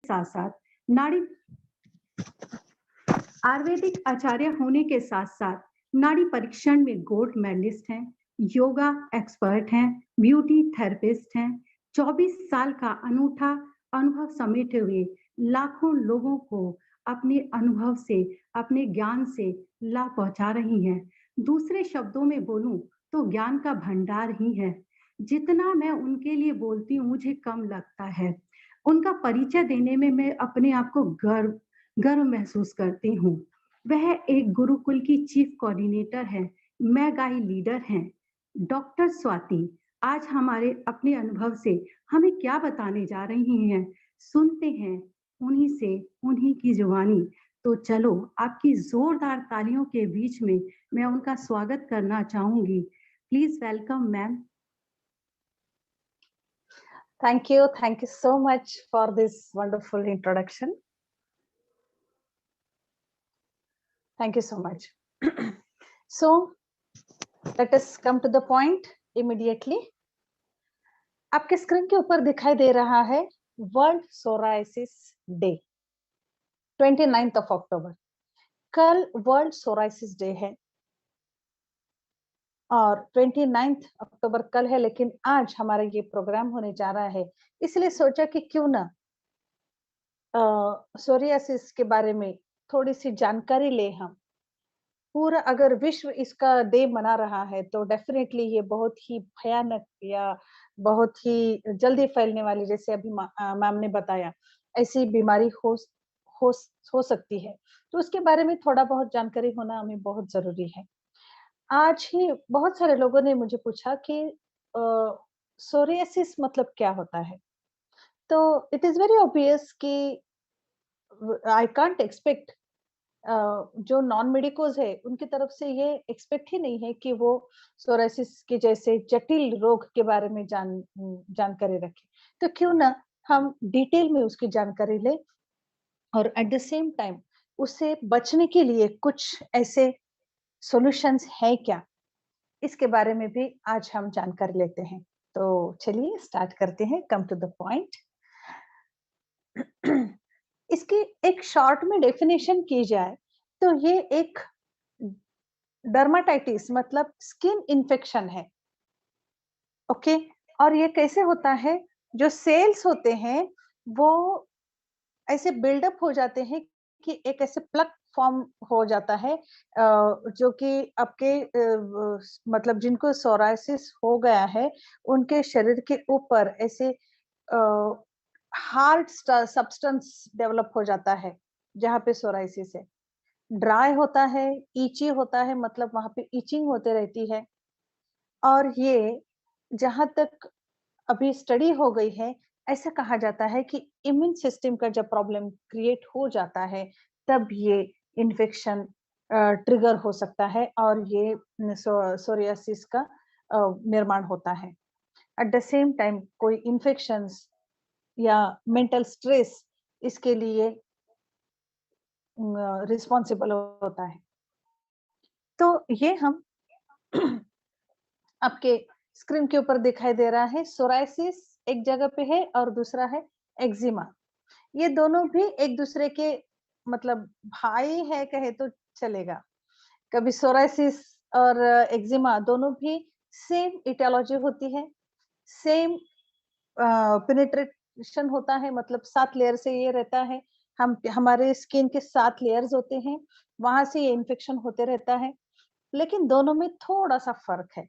साथ साथ नाड़ी आयुर्वेदिक आचार्य होने के साथ साथ नाड़ी परीक्षण में गोल्ड मेडलिस्ट हैं, योगा एक्सपर्ट हैं, ब्यूटी थेरेपिस्ट हैं। 24 साल का अनूठा अनुभव समेटे हुए लाखों लोगों को अपने अनुभव से, अपने ज्ञान से लाभ पहुंचा रही हैं। दूसरे शब्दों में बोलूं तो ज्ञान का भंडार ही है। जितना मैं उनके लिए बोलती हूँ मुझे कम लगता है। उनका परिचय देने में मैं अपने आप को गर्व गर्व महसूस करती हूँ। वह एक गुरुकुल की चीफ कोऑर्डिनेटर है, मेगाई लीडर हैं। डॉक्टर स्वाति आज हमारे अपने अनुभव से हमें क्या बताने जा रही हैं, सुनते हैं उन्हीं से, उन्हीं की जुबानी। तो चलो आपकी जोरदार तालियों के बीच में मैं उनका स्वागत करना चाहूंगी। Please welcome ma'am. Thank you so much for this wonderful introduction. Thank you so much. So let us come to the point immediately. आपके स्क्रीन के ऊपर दिखाई दे रहा है world psoriasis day 29th of October। कल वर्ल्ड सोराइसिस डे है और 29th अक्टूबर कल है, लेकिन आज हमारा ये प्रोग्राम होने जा रहा है, इसलिए सोचा कि क्यों ना सोरियासिस के बारे में थोड़ी सी जानकारी ले हम। पूरा अगर विश्व इसका डे मना रहा है तो डेफिनेटली ये बहुत ही भयानक या बहुत ही जल्दी फैलने वाली, जैसे अभी मैम ने बताया, ऐसी बीमारी हो हो सकती है। तो उसके बारे में थोड़ा बहुत जानकारी होना हमें बहुत जरूरी है। आज ही बहुत सारे लोगों ने मुझे पूछा कि सोरियासिस मतलब क्या होता है। तो इट इज वेरी ऑब्वियस कि आई कांट एक्सपेक्ट जो नॉन मेडिकोज है उनकी तरफ से ये एक्सपेक्ट ही नहीं है कि वो सोराइसिस के जैसे जटिल रोग के बारे में जानकारी रखें। तो क्यों ना हम डिटेल में उसकी जानकारी लें और एट द सेम टाइम उससे बचने के लिए कुछ ऐसे सॉल्यूशंस है क्या, इसके बारे में भी आज हम जानकारी लेते हैं। तो चलिए स्टार्ट करते हैं, कम टू द पॉइंट। इसकी एक शॉर्ट में डेफिनेशन की जाए तो ये एक डर्माटाइटिस मतलब स्किन इन्फेक्शन है। ओके, और ये कैसे होता है, जो सेल्स होते हैं वो ऐसे बिल्डअप हो जाते हैं कि एक ऐसे प्लग फॉर्म हो जाता है, जो कि आपके मतलब जिनको सोराइसिस हो गया है उनके शरीर के ऊपर ऐसे हार्ड सब्सटेंस डेवलप हो जाता है जहाँ पे सोराइसिस है। ड्राई होता है, ईची होता है, मतलब वहां पे ईचिंग होते रहती है। और ये जहां तक अभी स्टडी हो गई है, ऐसा कहा जाता है कि इम्यून सिस्टम का जब प्रॉब्लम क्रिएट हो जाता है तब ये इन्फेक्शन ट्रिगर हो सकता है और ये सोरियासिस का निर्माण होता है। एट द सेम टाइम कोई इन्फेक्शंस या मेंटल स्ट्रेस इसके लिए रिस्पॉन्सिबल होता है। तो ये हम आपके स्क्रीन के ऊपर दिखाई दे रहा है, सोराइसिस एक जगह पे है और दूसरा है एक्जिमा। ये दोनों भी एक दूसरे के मतलब भाई है कहे तो चलेगा। कभी सोराइसिस और एक्जिमा दोनों भी सेम इटियोलॉजी होती है, सेम पेनिट्रेशन होता है, मतलब 7 लेयर से ये रहता है। हम हमारे स्किन के 7 लेयर्स होते हैं, वहां से ये इन्फेक्शन होते रहता है, लेकिन दोनों में थोड़ा सा फर्क है।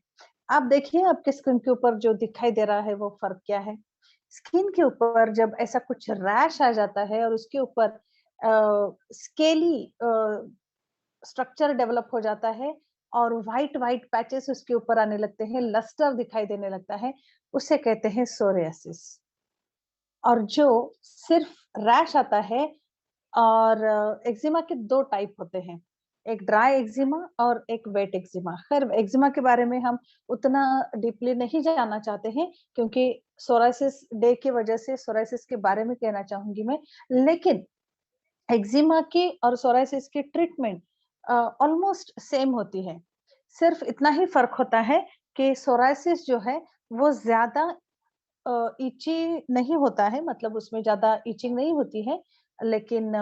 आप देखिए आपके स्किन के ऊपर जो दिखाई दे रहा है वो फर्क क्या है। स्किन के ऊपर जब ऐसा कुछ रैश आ जाता है और उसके ऊपर स्केली स्ट्रक्चर डेवलप हो जाता है और व्हाइट व्हाइट पैचेस उसके ऊपर आने लगते हैं, लस्टर दिखाई देने लगता है, उसे कहते हैं सोरियासिस। और जो सिर्फ रैश आता है, और एक्जिमा के 2 टाइप होते हैं, एक ड्राई एक्जिमा और एक वेट एक्जिमा। खैर एक्जिमा के बारे में हम उतना डीपली नहीं जानना चाहते हैं क्योंकि सोराइसिस डे की वजह से सोराइसिस के बारे में कहना चाहूंगी मैं। लेकिन एक्जिमा की और सोराइसिस की ट्रीटमेंट ऑलमोस्ट सेम होती है। सिर्फ इतना ही फर्क होता है कि सोराइसिस जो है वो ज्यादा इची नहीं होता है, मतलब उसमें ज़्यादा इचिंग नहीं होती है, लेकिन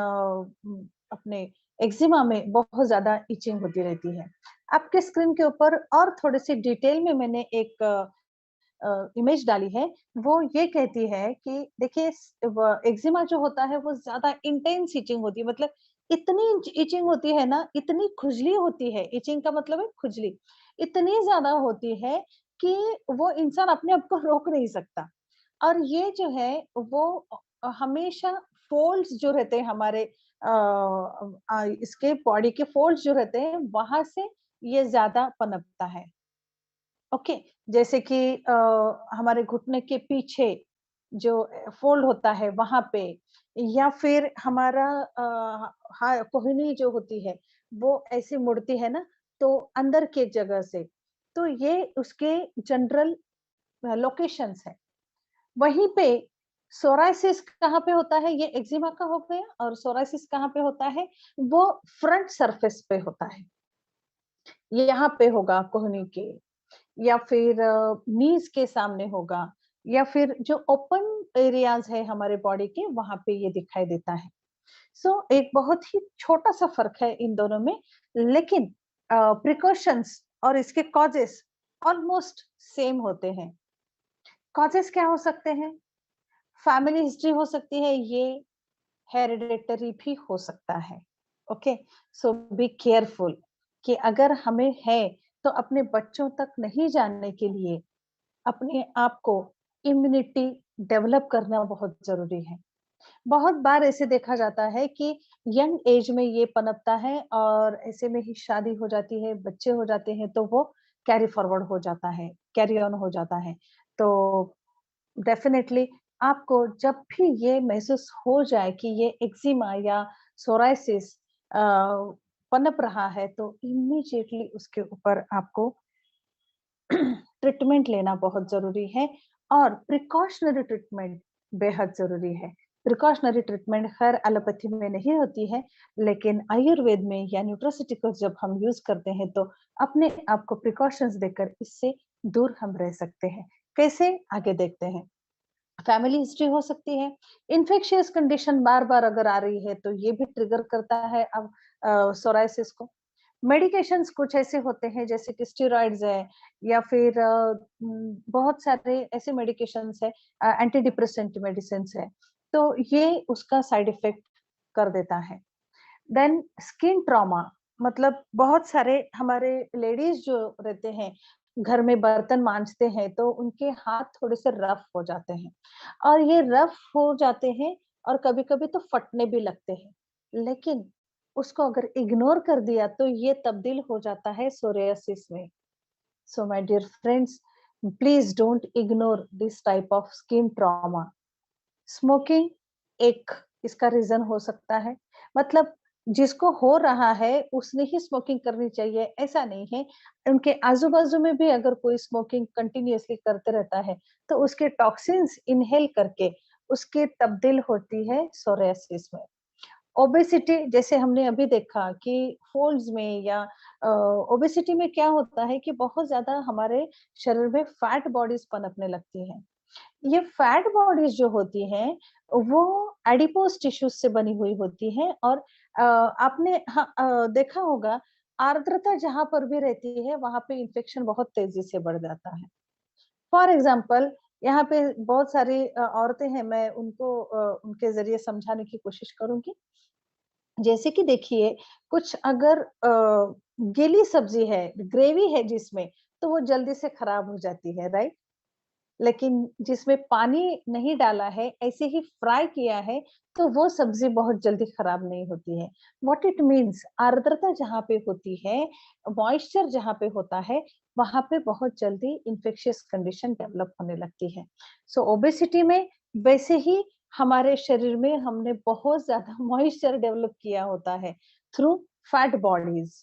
अपने एक्जिमा में बहुत ज़्यादा इचिंग होती रहती है। आपके स्क्रीन के ऊपर और थोड़ी-सी डिटेल में मैंने एक इमेज डाली है, वो ये कहती है कि देखिए एक्जिमा जो होता है वो ज़्यादा इंटेंस इचिंग होती है, मतलब इतनी इचिंग होती है ना, इतनी खुजली होती है, इचिंग का मतलब है खुजली, इतनी ज़्यादा होती है कि वो इंसान अपने आप को रोक नहीं सकता। और ये जो है वो हमेशा फोल्ड्स जो रहते हैं हमारे इसके बॉडी के फोल्ड्स जो रहते हैं, वहां से ये ज्यादा पनपता है। ओके, जैसे कि हमारे घुटने के पीछे जो फोल्ड होता है वहां पे, या फिर हमारा कोहनी जो होती है वो ऐसी मुड़ती है ना, तो अंदर के जगह से, तो ये उसके जनरल लोकेशंस है। वहीं पे सोरायसिस कहाँ पे होता है, ये एक्जिमा का हो गया, और सोरायसिस कहाँ पे होता है, वो फ्रंट सरफेस पे होता है, ये यहाँ पे होगा कोहनी के, या फिर नीज के सामने होगा, या फिर जो ओपन एरियाज है हमारे बॉडी के, वहां पे ये दिखाई देता है। सो एक बहुत ही छोटा सा फर्क है इन दोनों में, लेकिन प्रिकॉशंस और इसके कॉजेस ऑलमोस्ट सेम होते हैं। कॉजेस क्या हो सकते हैं? फैमिली हिस्ट्री हो सकती है, ये हेरिडेटरी भी हो सकता है। ओके, सो बी केयरफुल कि अगर हमें है तो अपने बच्चों तक नहीं जानने के लिए अपने आप को इम्यूनिटी डेवलप करना बहुत जरूरी है। बहुत बार ऐसे देखा जाता है कि यंग एज में ये पनपता है और ऐसे में ही शादी हो जाती है, बच्चे हो जाते हैं, तो वो कैरी फॉरवर्ड हो जाता है, कैरी ऑन हो जाता है। तो डेफिनेटली आपको जब भी ये महसूस हो जाए कि ये एक्जिमा या सोरायसिस पनप रहा है, तो इमीडिएटली उसके ऊपर आपको ट्रीटमेंट लेना बहुत जरूरी है, और प्रिकॉशनरी ट्रीटमेंट बेहद जरूरी है। प्रिकॉशनरी ट्रीटमेंट हर एलोपैथी में नहीं होती है, लेकिन आयुर्वेद में या न्यूट्रोसिटिकल्स जब हम यूज करते हैं, तो अपने आप को प्रिकॉशंस देकर इससे दूर हम रह सकते हैं। कैसे, आगे देखते हैं। फैमिली हिस्ट्री हो सकती है, इन्फेक्शियस कंडीशन बार बार अगर आ रही है, तो ये भी ट्रिगर करता है अब सोराइसिस को। मेडिकेशंस कुछ ऐसे होते हैं जैसे कि स्टेरॉइड्स है, या फिर बहुत सारे ऐसे मेडिकेशंस है, एंटी डिप्रेसेंट मेडिसिन है, तो ये उसका साइड इफेक्ट कर देता है। देन स्किन ट्रॉमा, मतलब बहुत सारे हमारे लेडीज जो रहते हैं, घर में बर्तन मांजते हैं, तो उनके हाथ थोड़े से रफ हो जाते हैं, और ये रफ हो जाते हैं और कभी-कभी तो फटने भी लगते हैं। लेकिन उसको अगर इग्नोर कर दिया, तो ये तब्दील हो जाता है सोरियासिस में। So my dear friends, please don't ignore this type of skin trauma. Smoking एक इसका रीजन हो सकता है, मतलब जिसको हो रहा है उसने ही स्मोकिंग करनी चाहिए ऐसा नहीं है। उनके आजू बाजू में भी अगर कोई स्मोकिंग कंटिन्यूअसली करते रहता है, तो उसके टॉक्सिन्स इनहेल करके उसकी तब्दील होती है सोरियासिस में। ओबेसिटी, जैसे हमने अभी देखा कि फोल्ड्स में या ओबेसिटी में क्या होता है कि बहुत ज्यादा हमारे शरीर में फैट बॉडीज पनपने लगती हैं। ये फैट बॉडीज जो होती हैं, वो एडिपोज टिश्यूज से बनी हुई होती हैं, और आपने देखा होगा, आर्द्रता जहां पर भी रहती है वहां पे इन्फेक्शन बहुत तेजी से बढ़ जाता है। फॉर एग्जाम्पल, यहाँ पे बहुत सारी औरतें हैं, मैं उनको उनके जरिए समझाने की कोशिश करूंगी। जैसे कि देखिए, कुछ अगर गीली सब्जी है, ग्रेवी है जिसमें, तो वो जल्दी से खराब हो जाती है, राइट? लेकिन जिसमें पानी नहीं डाला है, ऐसे ही फ्राई किया है, तो वो सब्ज़ी बहुत जल्दी खराब नहीं होती है। व्हाट इट मीन्स, आर्द्रता जहाँ पे होती है, मॉइस्चर जहाँ पे होता है, वहाँ पे बहुत जल्दी इन्फेक्शियस कंडीशन डेवलप होने लगती है। सो ओबेसिटी में वैसे ही हमारे शरीर में हमने बहुत ज़्यादा मॉइस्चर डेवलप किया होता है थ्रू फैट बॉडीज़,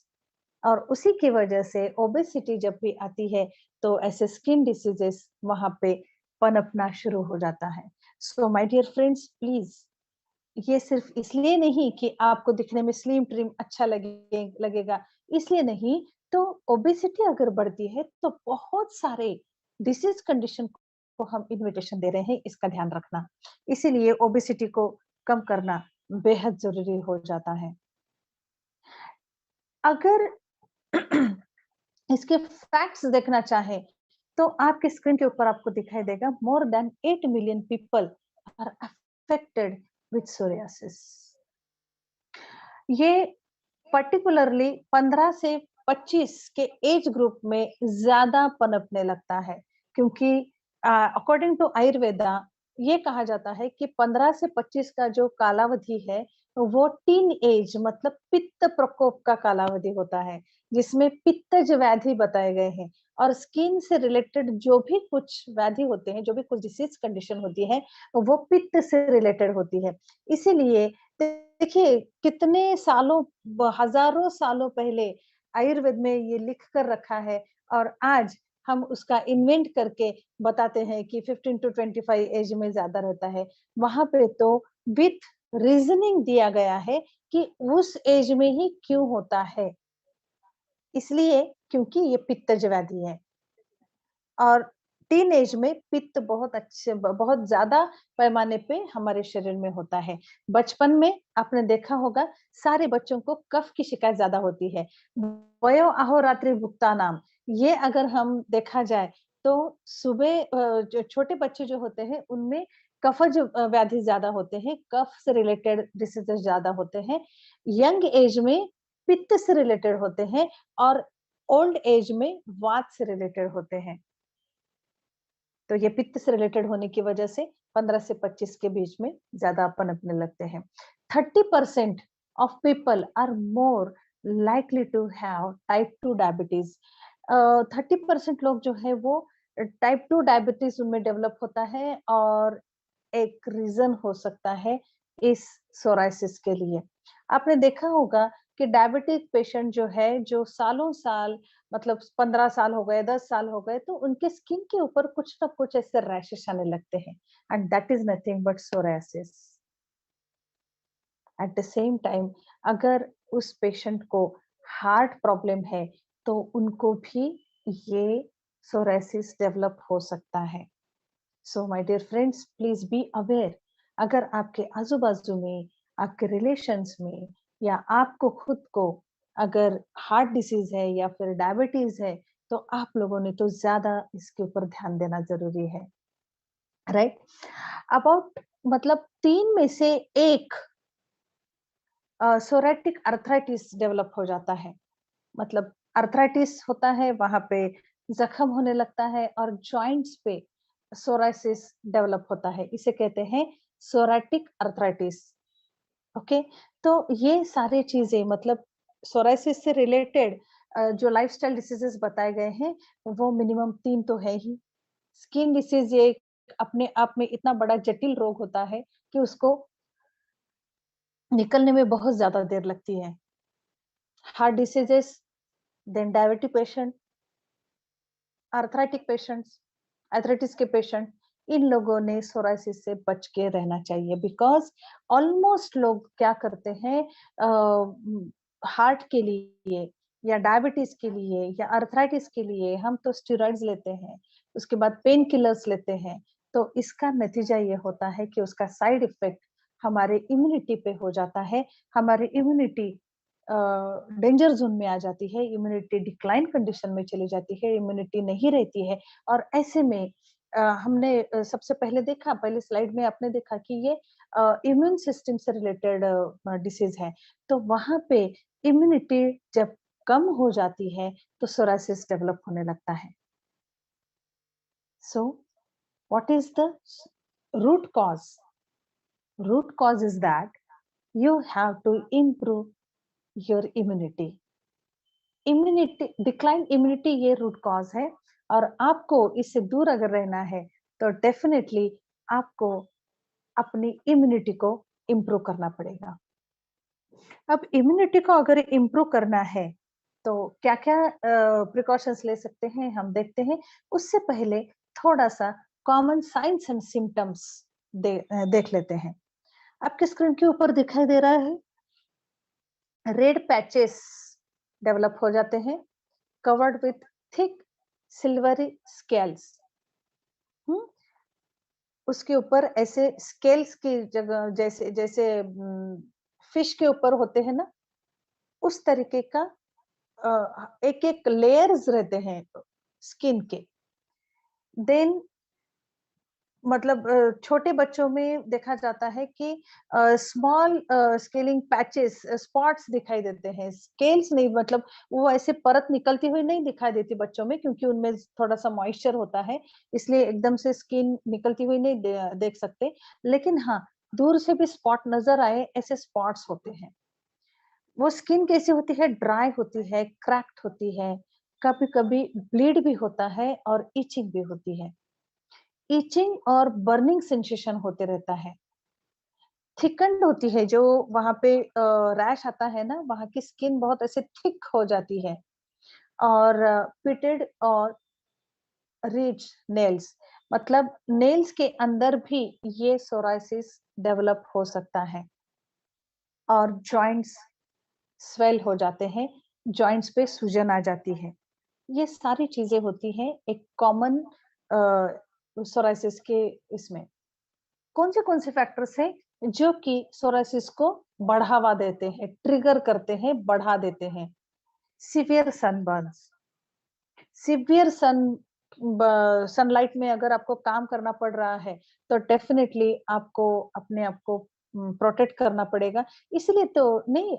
और उसी की वजह से ओबेसिटी जब भी आती है, तो ऐसे स्किन डिसीजेस वहां पे पनपना शुरू हो जाता है। So my dear friends, please, ये सिर्फ इसलिए नहीं कि आपको दिखने में स्लिम ट्रिम अच्छा लगेगा, इसलिए नहीं, तो ओबेसिटी अगर बढ़ती है तो बहुत सारे डिसीज कंडीशन आपको हम इन्विटेशन दे रहे हैं, इसका ध्यान रखना। इसीलिए ओबेसिटी को कम करना बेहद ज़रूरी हो जाता है। अगर इसके फैक्ट्स देखना चाहें, तो आपके स्क्रीन के ऊपर आपको दिखाई देगा more than 8 million people are affected with psoriasis. ये पर्टिकुलरली 15 से 25 के एज ग्रुप में ज़्यादा पनपने लगता है, क्योंकि अकॉर्डिंग टू आयुर्वेदा ये कहा जाता है कि 15 से 25 का जो कालावधि है, वो टीन एज मतलब पित्त प्रकोप का कालावधि होता है, जिसमें पित्तज व्याधि बताए गए हैं और स्किन से रिलेटेड जो भी कुछ व्याधि होते हैं, जो भी कुछ डिसीज कंडीशन होती है, वो पित्त से रिलेटेड होती है। इसीलिए देखिए कितने सालों हजारों सालों पहले आयुर्वेद में ये लिख कर रखा है और आज हम उसका इन्वेंट करके बताते हैं कि 15 टू 25 एज में ज्यादा रहता है। वहां पे तो विथ रीजनिंग दिया गया है कि उस एज में ही क्यों होता है, इसलिए क्योंकि ये पित्तज व्याधि है और टीन एज में पित्त बहुत ज्यादा पैमाने पे हमारे शरीर में होता है। बचपन में आपने देखा होगा सारे बच्चों को कफ की शिकायत ज्यादा होती है। वयो अहोरात्रि भुक्तानाम, ये अगर हम देखा जाए तो सुबह जो छोटे बच्चे जो होते हैं उनमें कफज व्याधि ज्यादा होते हैं, कफ से रिलेटेड डिसीजेस ज्यादा होते हैं। यंग एज में पित्त से रिलेटेड होते हैं और ओल्ड एज में वात से रिलेटेड होते हैं। तो ये पित्त से रिलेटेड होने की वजह से 15 से 25 के बीच में ज्यादा पनपने लगते हैं। 30% of people are more likely to have type 2 diabetes. 30% लोग जो है वो टाइप 2 डायबिटीज उनमें डेवलप होता है और एक रीजन हो सकता है इस सोराइसिस के लिए। आपने देखा होगा कि डायबिटिक पेशेंट जो है, जो सालों साल मतलब 15 साल हो गए, 10 साल हो गए, तो उनके स्किन के ऊपर कुछ ना कुछ ऐसे रैशेस आने लगते हैं and that is nothing but psoriasis. At the same time अगर उस पेशेंट को हार्ट प्रॉब्लम है, तो उनको भी ये सोरायसिस डेवलप हो सकता है। So my dear friends, please be aware. अगर आपके आजू बाजू में, आपके रिलेशंस में या आपको खुद को अगर हार्ट डिसीज है या फिर डायबिटीज है, तो आप लोगों ने तो ज्यादा इसके ऊपर ध्यान देना जरूरी है, राइट? अबाउट मतलब 3 में से 1 सोरेटिक अर्थराइटिस डेवलप हो जाता है। मतलब अर्थराइटिस होता है, वहां पे जख्म होने लगता है और जॉइंट्स पे सोराइसिस डेवलप होता है, इसे कहते हैं सोराटिक अर्थराइटिस। ओके, तो ये सारे चीजें मतलब सोराइसिस से रिलेटेड जो लाइफस्टाइल डिसीजेस बताए गए हैं, वो मिनिमम 3 तो है ही। स्किन डिसीज ये अपने आप में इतना बड़ा जटिल रोग होता है कि उसको निकलने में बहुत ज्यादा देर लगती है। Heart diseases, then diabetic patient, arthritic patients, arthritis के पेशेंट, इन लोगों ने सोराइसिस से बच के रहना चाहिए बिकॉज ऑलमोस्ट लोग क्या करते हैं, हार्ट के लिए या डायबिटीज के लिए या आर्थराइटिस के लिए हम तो स्टेरॉइड्स लेते हैं, उसके बाद पेन किलर्स लेते हैं। तो इसका नतीजा ये होता है कि उसका साइड इफेक्ट हमारे इम्यूनिटी पे हो जाता है। हमारी इम्यूनिटी डेंजर जोन में आ जाती है, इम्यूनिटी डिक्लाइन कंडीशन में चली जाती है, इम्यूनिटी नहीं रहती है और ऐसे में हमने सबसे पहले देखा, पहले स्लाइड में आपने देखा कि ये इम्यून सिस्टम से रिलेटेड डिसीज है। तो वहां पे इम्यूनिटी जब कम हो जाती है तो सोरासिस डेवलप होने लगता है। So what is the root cause? Root cause is that you have to improve your immunity. Immunity decline immunity ये रूट कॉज है और आपको इससे दूर अगर रहना है तो डेफिनेटली आपको अपनी इम्यूनिटी को इम्प्रूव करना पड़ेगा। अब इम्यूनिटी को अगर इम्प्रूव करना है तो क्या क्या प्रिकॉशंस ले सकते हैं हम देखते हैं। उससे पहले थोड़ा सा कॉमन साइंस एंड सिम्टम्स देख लेते हैं। आपके स्क्रीन के ऊपर दिखाई दे रहा है रेड पैचेस डेवलप हो जाते हैं covered with thick silvery scales. उसके ऊपर ऐसे स्केल्स की जगह जैसे जैसे फिश के ऊपर होते हैं ना, उस तरीके का एक-एक लेयर्स रहते हैं स्किन के। देन मतलब छोटे बच्चों में देखा जाता है कि स्मॉल स्केलिंग पैचेस स्पॉट्स दिखाई देते हैं। स्केल्स नहीं, मतलब वो ऐसे परत निकलती हुई नहीं दिखाई देती बच्चों में, क्योंकि उनमें थोड़ा-सा मॉइस्चर होता है, इसलिए एकदम से स्किन निकलती हुई नहीं देख सकते। लेकिन हाँ, दूर से भी स्पॉट नज़र आए, ऐसे स्पॉट्स होते हैं। वो स्किन कैसी होती है? ड्राई होती है, क्रैक्ड होती है, कभी-कभी ब्लीड भी होता है और इचिंग भी होती है। इचिंग और बर्निंग सेंसेशन होते रहता है। थिकन्ड होती है, जो वहाँ पे रैश आता है ना, वहाँ की स्किन बहुत ऐसे थिक हो जाती है। और पिटेड और रिज नेल्स, मतलब नेल्स के अंदर भी ये सोरायसिस डेवलप हो सकता है। और जॉइंट्स स्वेल हो जाते हैं, जॉइंट्स पे सूजन आ जाती है। ये सारी चीजें होती हैं एक कॉमन सोरायसिस के इसमें। कौन से फैक्टर्स हैं जो कि सोरायसिस को बढ़ावा देते हैं, ट्रिगर करते हैं, बढ़ा देते हैं? सिवियर सनबर्न्स, सिवियर सनलाइट में अगर आपको काम करना पड़ रहा है, तो डेफिनिटली आपको अपने आप को प्रोटेक्ट करना पड़ेगा। इसलिए तो नहीं,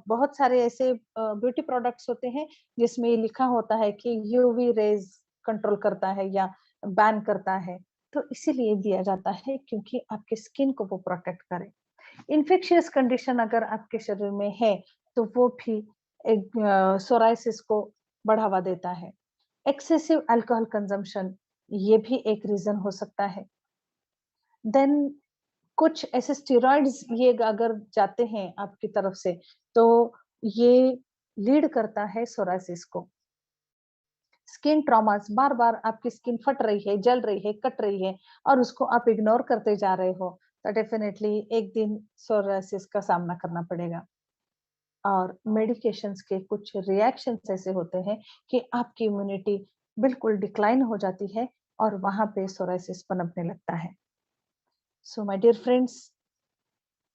बहुत सारे ऐसे ब्यूटी प्रोडक्ट्स होते हैं जिसमें ये लिखा होता है कि यूवी रेज कंट्रोल करता है या बैन करता है। तो इसीलिए दिया जाता है, क्योंकि आपके स्किन को वो प्रोटेक्ट करे। इन्फेक्शियस कंडीशन अगर आपके शरीर में है, तो वो भी एक सोरायसिस को बढ़ावा देता है। एक्सेसिव अल्कोहल कंजम्पशन, ये भी एक रीजन हो सकता है। देन कुछ ऐसे स्टेरॉइड्स ये अगर जाते हैं आपकी तरफ से, तो ये लीड करता है सोरायसिस को। स्किन ट्रॉमास, बार-बार आपकी स्किन फट रही है, जल रही है, कट रही है और उसको आप इग्नोर करते जा रहे हो, तो डेफिनिटली एक दिन सोरायसिस का सामना करना पड़ेगा। और मेडिकेशंस के कुछ रिएक्शंस ऐसे होते हैं कि आपकी इम्यूनिटी बिल्कुल डिक्लाइन हो जाती है और वहां पे सोरायसिस पनपने लगता है। सो माय डियर फ्रेंड्स,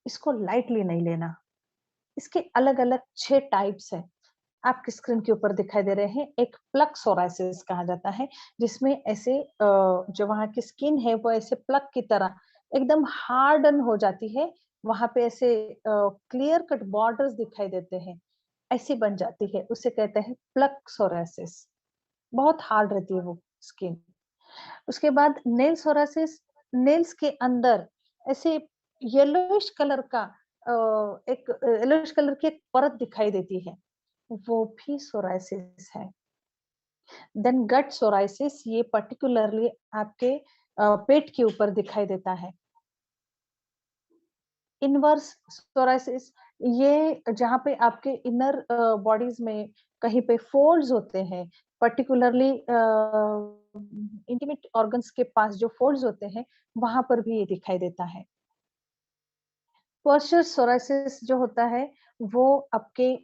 इसको लाइटली नहीं लेना। इसके अलग-अलग 6 टाइप्स हैं। आपकी स्क्रीन के ऊपर दिखाई दे रहे हैं। एक प्लक सोरायसिस कहा जाता है, जिसमें ऐसे जो वहाँ की स्किन है वो ऐसे प्लक की तरह एकदम हार्डन हो जाती है। वहाँ पे ऐसे क्लियर कट बॉर्डर्स दिखाई देते हैं, ऐसी बन जाती है। उसे कहते हैं प्लक सोरायसिस। बहुत हार्ड रहती है वो स्किन। उसके बाद नेल सोरायसिस, नेल्स के अंदर ऐसे येलोइश कलर का एक येलोइश कलर की एक परत दिखाई देती है, वो भी सोरायसिस है। देन गट सोरायसिस, ये पर्टिकुलरली आपके पेट के ऊपर दिखाई देता है। इनवर्स सोरायसिस, ये जहाँ पे आपके इनर बॉडीज में कहीं पे फोल्ड्स होते हैं, पर्टिकुलरली इंटीमेट ऑर्गन्स के पास जो फोल्ड्स होते हैं, वहां पर भी ये दिखाई देता है। पोस्चर सोरायसिस जो होता है, वो आपके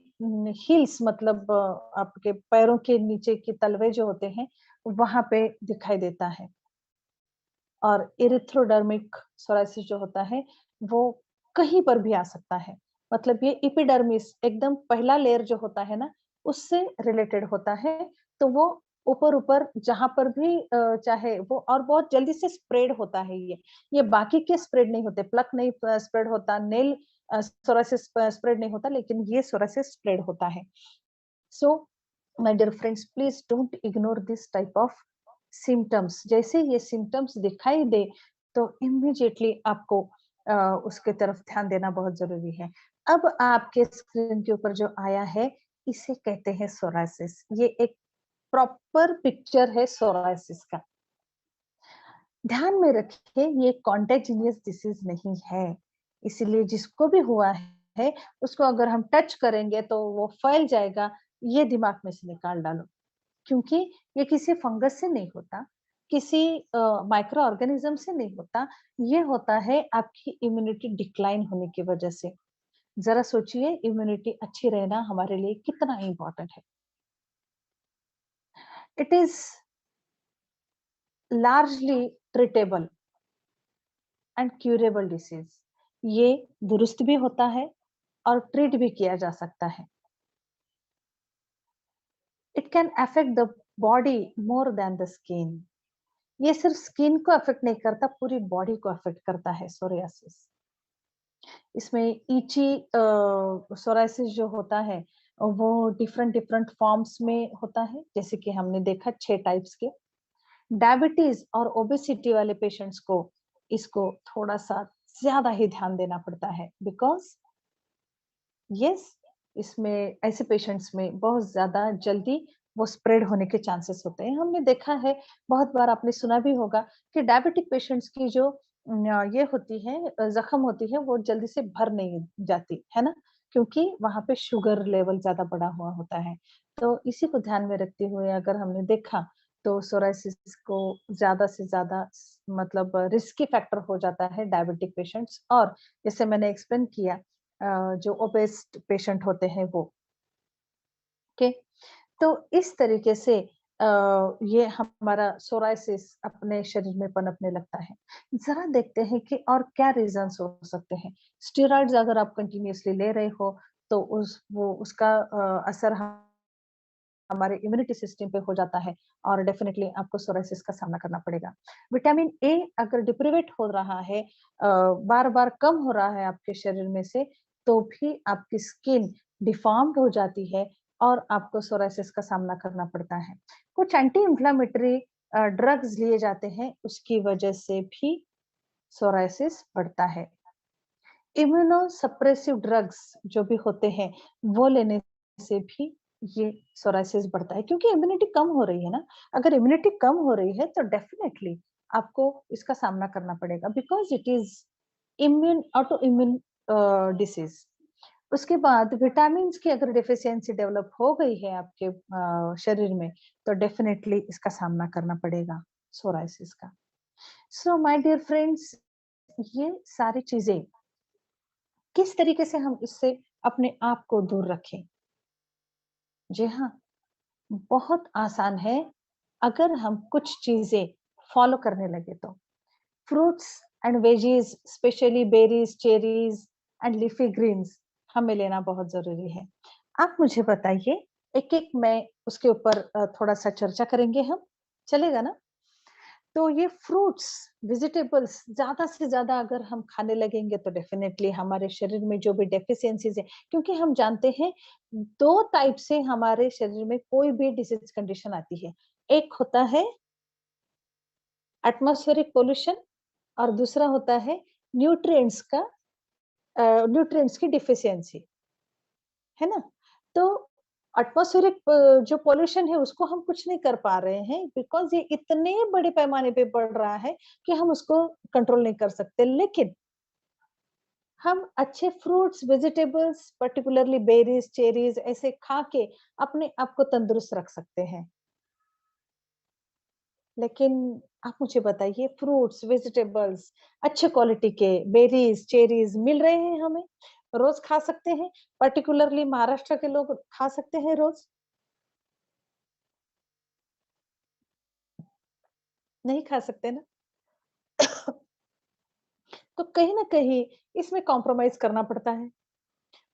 हील्स, मतलब आपके पैरों के नीचे के तलवे जो होते हैं, वहां पे दिखाई देता है। और इरिथ्रोडर्मिक सोरायसिस जो होता है, वो कहीं पर भी आ सकता है। मतलब ये एपिडर्मिस एकदम पहला लेयर जो होता है ना, उससे रिलेटेड होता है। तो वो ऊपर-ऊपर जहाँ पर भी चाहे वो, और बहुत जल्दी से स्प्रेड होता है ये। ये बाकी के स्प्रेड नहीं होते, प्लक नहीं स्प्रेड होता, नेल सोरायसिस स्प्रेड नहीं होता, लेकिन ये सोरायसिस स्प्रेड होता है। So my dear friends, please don't ignore this type of symptoms. जैसे ये सिम्पटम्स दिखाई दे, तो इमीडिएटली आपको उसके तरफ ध्यान देना बहुत जरूरी है। अब आपके स्क्रीन के ऊपर जो आया है, इसे कहते हैं सोरायसिस। ये एक प्रॉपर पिक्चर है सोरायसिस का। ध्यान में रखिए, ये कॉन्टेजिनियस डिसीज नहीं है, इसीलिए जिसको भी हुआ है, उसको अगर हम टच करेंगे तो वो फैल जाएगा, ये दिमाग में से निकाल डालो। क्योंकि ये किसी फंगस से नहीं होता, किसी माइक्रो ऑर्गेनिज्म से नहीं होता, ये होता है आपकी इम्यूनिटी डिक्लाइन होने की वजह से। जरा सोचिए, इम्यूनिटी अच्छी रहना हमारे लिए कितना इम्पोर्टेंट है। It is largely treatable, and curable disease, ये दुरुस्त भी होता है और ट्रीट भी किया जा सकता है। It can affect the body more than the skin. ये सिर्फ स्किन को अफेक्ट नहीं करता, पूरी बॉडी को अफेक्ट करता है सोरियासिस। इसमें इची सोराइसिस जो होता है वो डिफरेंट डिफरेंट फॉर्म्स में होता है, जैसे कि हमने देखा 6 टाइप्स के। डायबिटीज और ओबेसिटी वाले पेशेंट्स को इसको थोड़ा सा ज्यादा ही ध्यान देना पड़ता है, बिकॉज यस, इसमें ऐसे पेशेंट्स में बहुत ज्यादा जल्दी वो स्प्रेड होने के चांसेस होते हैं। हमने देखा है, बहुत बार आपने सुना भी होगा कि डायबिटिक पेशेंट्स की जो ये होती है, जख्म होती है, वो जल्दी से भर नहीं जाती है ना, क्योंकि वहां पे शुगर लेवल ज्यादा बढ़ा हुआ होता है। तो इसी को ध्यान में रखते हुए अगर हमने देखा तो सोराइसिस को ज्यादा से ज्यादा मतलब रिस्की फैक्टर हो जाता है डायबिटिक पेशेंट्स, और जैसे मैंने एक्सप्लेन किया जो ओबेस्ट पेशेंट होते हैं वो। ओके, तो इस तरीके से ये हमारा सोराइसिस अपने शरीर में पनपने लगता है। जरा देखते हैं कि और क्या रीजंस हो सकते हैं। स्टेरॉइड्स अगर आप कंटिन्यूअसली ले रहे हो तो उसका असर हमारे इम्यूनिटी सिस्टम पे हो जाता है और डेफिनेटली आपको सोराइसिस का सामना करना पड़ेगा। विटामिन ए अगर डिप्रीवेट हो रहा है, बार बार कम हो रहा है आपके शरीर में से, तो भी आपकी स्किन डिफॉर्म्ड हो जाती है और आपको सोराइसिस का सामना करना पड़ता है। कुछ एंटी इंफ्लेमेटरी ड्रग्स लिए जाते हैं, उसकी वजह से भी सोराइसिस बढ़ता है। इम्यूनो सप्रेसिव ड्रग्स जो भी होते हैं वो लेने से भी ये सोराइसिस बढ़ता है, क्योंकि इम्यूनिटी कम हो रही है ना। अगर इम्यूनिटी कम हो रही है तो डेफिनेटली आपको इसका सामना करना पड़ेगा, because it is immune auto immune disease. उसके बाद विटामिन की अगर डेफिशिएंसी डेवलप हो गई है आपके शरीर में, तो डेफिनेटली इसका सामना करना पड़ेगा सोराइसिस का। सो माय डियर फ्रेंड्स, ये सारी चीजें किस तरीके से हम इससे अपने आप को दूर रखें? जी हाँ, बहुत आसान है अगर हम कुछ चीजें फॉलो करने लगे तो। Fruits and veggies, specially berries, cherries and leafy greens हमें लेना बहुत जरूरी है। आप मुझे बताइए, एक एक मैं उसके ऊपर थोड़ा सा चर्चा करेंगे हम, चलेगा ना? तो ये फ्रूट्स, वेजिटेबल्स ज्यादा से ज्यादा अगर हम खाने लगेंगे तो डेफिनेटली हमारे शरीर में जो भी डेफिशिएंसीज है, क्योंकि हम जानते हैं 2 टाइप से हमारे शरीर में कोई भी डिसीज कंडीशन आती है। एक होता है एटमॉस्फेरिक पोल्यूशन और दूसरा होता है न्यूट्रिएंट्स का न्यूट्रिएंट्स की डिफिशियंसी, है ना? तो एटमॉस्फेरिक जो पॉल्यूशन है उसको हम कुछ नहीं कर पा रहे हैं, बिकॉज ये इतने बड़े पैमाने पे बढ़ रहा है कि हम उसको कंट्रोल नहीं कर सकते। लेकिन हम अच्छे fruits, vegetables, particularly berries, cherries ऐसे खा के अपने आप को तंदुरुस्त रख सकते हैं। लेकिन आप मुझे बताइए, फ्रूट्स, वेजिटेबल्स अच्छे क्वालिटी के बेरीज, चेरीज मिल रहे हैं हमें? रोज खा सकते हैं? पर्टिकुलरली महाराष्ट्र के लोग खा सकते हैं रोज? नहीं खा सकते ना। तो कहीं न कहीं इसमें कॉम्प्रोमाइज़ करना पड़ता है।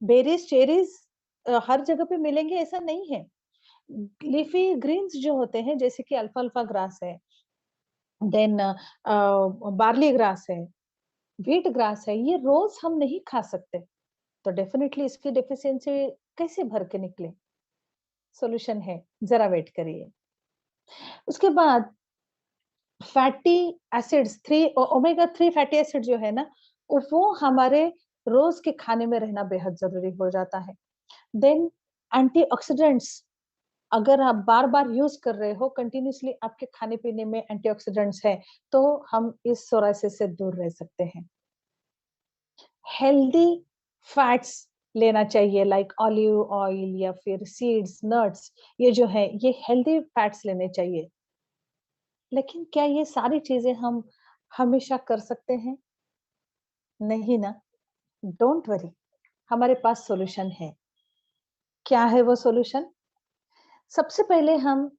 बेरीज़, चेरीज़ हर जगह पे मिलेंगे ऐसा नहीं है। लीफ़ी ग्रीन्स जो होते हैं, जैसे कि अल्फ़ाल्फ़ा ग्रास है, देन बार्ली ग्रास है, व्हीट ग्रास है, ये रोज़ हम नहीं खा सकते। तो डेफ़िनिटली इसकी डेफ़िशिएंसी कैसे भर के निकले? सॉल्यूशन है, ज़रा वेट करिए। उसके बाद fatty acids 3 omega 3 fatty acid जो है ना, वो हमारे रोज के खाने में रहना बेहद जरूरी हो जाता है। देन एंटीऑक्सीडेंट्स, अगर आप बार बार यूज कर रहे हो कंटिन्यूअसली, आपके खाने पीने में एंटीऑक्सीडेंट्स है, तो हम इस सोराइसिस से दूर रह सकते हैं। हेल्दी फैट्स लेना चाहिए, लाइक ऑलिव ऑयल या फिर सीड्स, नट्स, ये जो है ये हेल्दी फैट्स लेने चाहिए। लेकिन क्या ये सारी चीजें हम हमेशा कर सकते हैं? नहीं ना। डोंट वरी, हमारे पास सॉल्यूशन है। क्या है वो सॉल्यूशन? सबसे पहले हम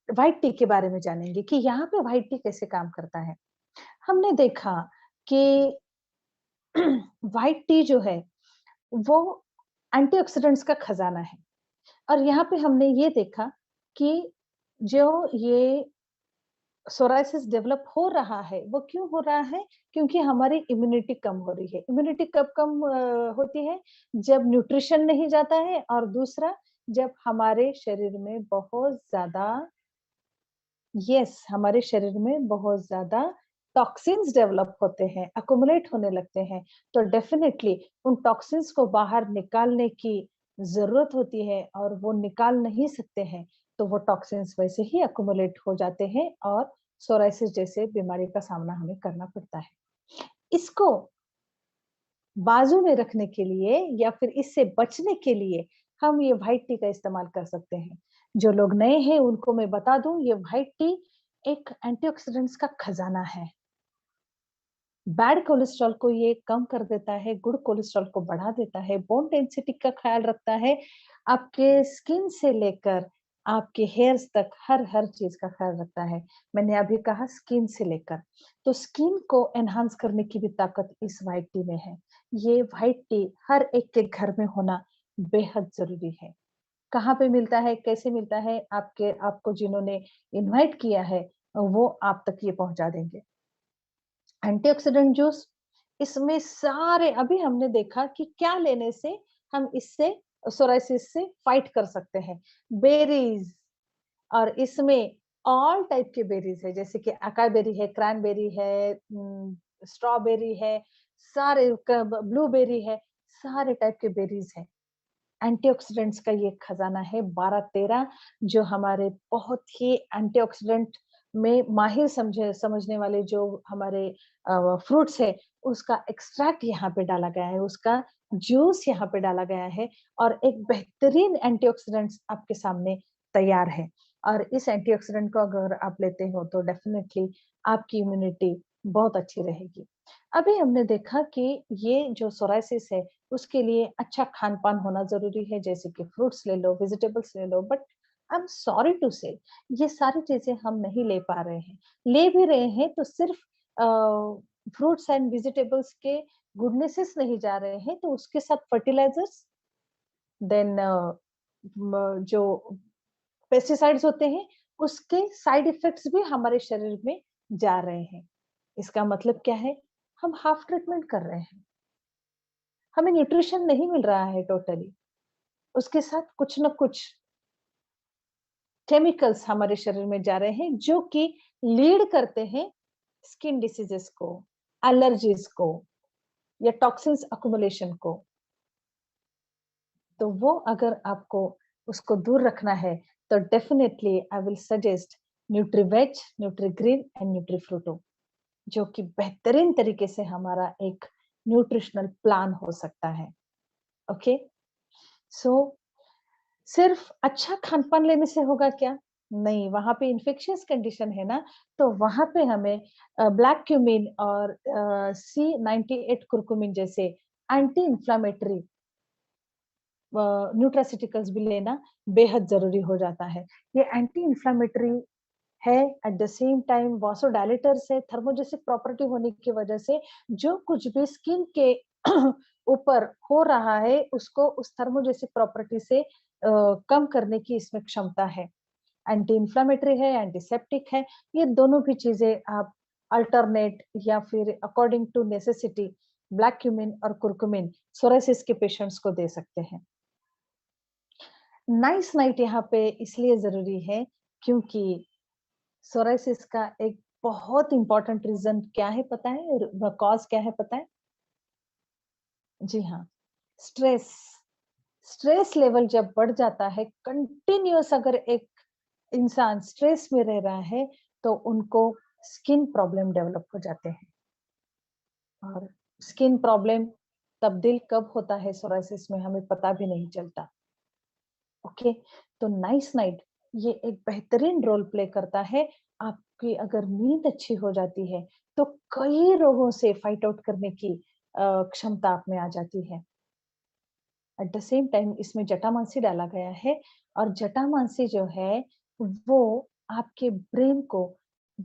व्हाइट टी के बारे में जानेंगे कि यहाँ पे व्हाइट टी कैसे काम करता है। हमने देखा कि व्हाइट टी जो है वो एंटीऑक्सीडेंट्स का खजाना है। और यहाँ पे हमने ये देखा कि जो ये सोरायसिस डेवलप हो रहा है, वो क्यों हो रहा है? क्योंकि हमारी इम्यूनिटी कम हो रही है। इम्यूनिटी कब कम होती है? जब न्यूट्रिशन नहीं जाता है, और दूसरा जब हमारे शरीर में बहुत ज़्यादा, हमारे शरीर में बहुत ज़्यादा टॉक्सिन्स डेवलप होते हैं, एक्युमुलेट होने लगते हैं। तो डेफिनिटली उन टॉक्सिन्स को बाहर निकालने की ज़रूरत होती है, और वो निकाल नहीं सकते हैं, तो वो टॉक्सिन्स वैसे ही एक्युमुलेट हो जाते हैं, और सोरायसिस जैसे बीमारी का सामना हमें करना पड़ता है। इसको बाजू में रखने के लिए या फिर इससे बचने के लिए हम ये व्हाइट टी का इस्तेमाल कर सकते हैं। जो लोग नए हैं उनको मैं बता दूं, ये व्हाइट टी एक एंटीऑक्सीडेंट्स का खजाना है। बैड कोलेस्ट्रॉल को ये कम कर देता है, गुड कोलेस्ट्रॉल को बढ़ा देता है, बोन डेंसिटी का ख्याल रखता है, आपके स्किन से लेकर आपके हेयर्स तक हर चीज का ख्याल रखता है। मैंने अभी कहा स्किन से लेकर, तो स्किन को एनहांस करने की भी ताकत इस व्हाइट टी में है। ये व्हाइट टी हर एक के घर में होना बेहद जरूरी है। कहाँ पे मिलता है, कैसे मिलता है, आपको जिन्होंने इनवाइट किया है वो आप तक ये पहुंचा देंगे। एंटीऑक्सीडेंट जूस, इसमें सारे, अभी हमने देखा कि क्या लेने से हम इससे सोरायसिस से फाइट कर सकते हैं। बेरीज, और इसमें ऑल टाइप के बेरीज है, जैसे कि अकाई बेरी है, क्रैनबेरी है, स्ट्रॉबेरी है, सारे ब्लूबेरी है, सारे टाइप के बेरीज है। एंटीऑक्सीडेंट्स का ये खजाना है 12-13, जो हमारे बहुत ही एंटीऑक्सीडेंट में माहिर समझने वाले जो हमारे फ्रूट्स है, उसका एक्सट्रैक्ट यहाँ पे डाला गया है, उसका जूस यहाँ पे डाला गया है, और एक बेहतरीन एंटीऑक्सीडेंट्स आपके सामने तैयार है। और इस एंटीऑक्सीडेंट को अगर आप लेते हो तो डेफिनेटली आपकी इम्यूनिटी बहुत अच्छी रहेगी। अभी हमने देखा कि ये जो सोरायसिस है उसके लिए अच्छा खान-पान होना ज़रूरी है, जैसे कि फ्रूट्स ले लो, वेजिटेबल्स ले लो, but I am sorry to say ये सारी चीज़ें हम नहीं ले पा रहे हैं। ले भी रहे हैं तो सिर्फ अ, फ्रूट्स एंड वेजिटेबल्स के गुडनेसेस नहीं जा रहे हैं, तो उसके साथ फर्टिलाइजर्स, देन जो पेस्टिसाइड्स होते हैं, उसके साइड इफेक्ट्स भी हमारे शरीर में जा रहे हैं। इसका मतलब क्या है? हम हाफ ट्रीटमेंट कर रहे हैं। हमें न्यूट्रिशन नहीं मिल रहा है टोटली। उसके साथ कुछ न कुछ केमिकल्स हमारे शरीर में जा रहे हैं, जो कि लीड करते हैं स्किन डिसीजेस को, एलर्जीज को, या टॉक्सिन्स अक्युमुलेशन को। तो वो अगर आपको उसको दूर रखना है, तो definitely I will suggest NutriVeg, NutriGreen and NutriFruto, जो कि बेहतरीन तरीके से हमारा एक न्यूट्रिशनल प्लान हो सकता है। ओके, सो सिर्फ अच्छा खान-पान लेने से होगा क्या? नहीं, वहाँ पे इन्फेक्शियस कंडीशन है ना, तो वहाँ पे हमें ब्लैक क्यूमीन और C98 कुरकुमिन जैसे एंटी इन्फ्लेमेटरी न्यूट्रास्यूटिकल्स भी लेना बेहद ज़रूरी हो जाता है। ये एंटी इन्फ्लेमेटरी है, एट द सेम टाइम वासोडायलेटर्स है, थर्मोजेसिक प्रॉपर्टी होने की वजह से जो कुछ भी स्किन के ऊपर हो रहा है, उसको उस थर्मोजेसिक प्रॉपर्टी से कम करने की इसमें क्षमता है। एंटी इन्फ्लेमेटरी है, एंटीसेप्टिक है, ये दोनों भी चीज़ें आप अल्टरनेट या फिर according to necessity black cumin और कुरकुमिन सोरायसिस के पेशेंट्स को दे सकते हैं। नाइस नाइट यहाँ पे इसलिए ज़रूरी है क्योंकि सोरायसिस का एक बहुत इम्पोर्टेंट रीज़न क्या है पता है? कॉज़ क्या है पता है? जी हाँ, स्ट्रेस। स्ट्रेस लेवल जब बढ़ जाता है, कंटिन्यूअस अगर एक इंसान स्ट्रेस में रह रहा है, तो उनको स्किन प्रॉब्लम डेवलप हो जाते हैं। और स्किन प्रॉब्लम तब्दील कब होता है सोरायसिस में हमें पता भी नहीं चलता। ओके, तो नाइस नाइट ये एक बेहतरीन रोल प्ले करता है। आपकी अगर नींद अच्छी हो जाती है, तो कई रोगों से फाइट आउट करने की क्षमता आप में आ जाती है। एट द सेम टाइम इसमें जटामांसी डाला गया है, और जटामांसी जो है वो आपके ब्रेन को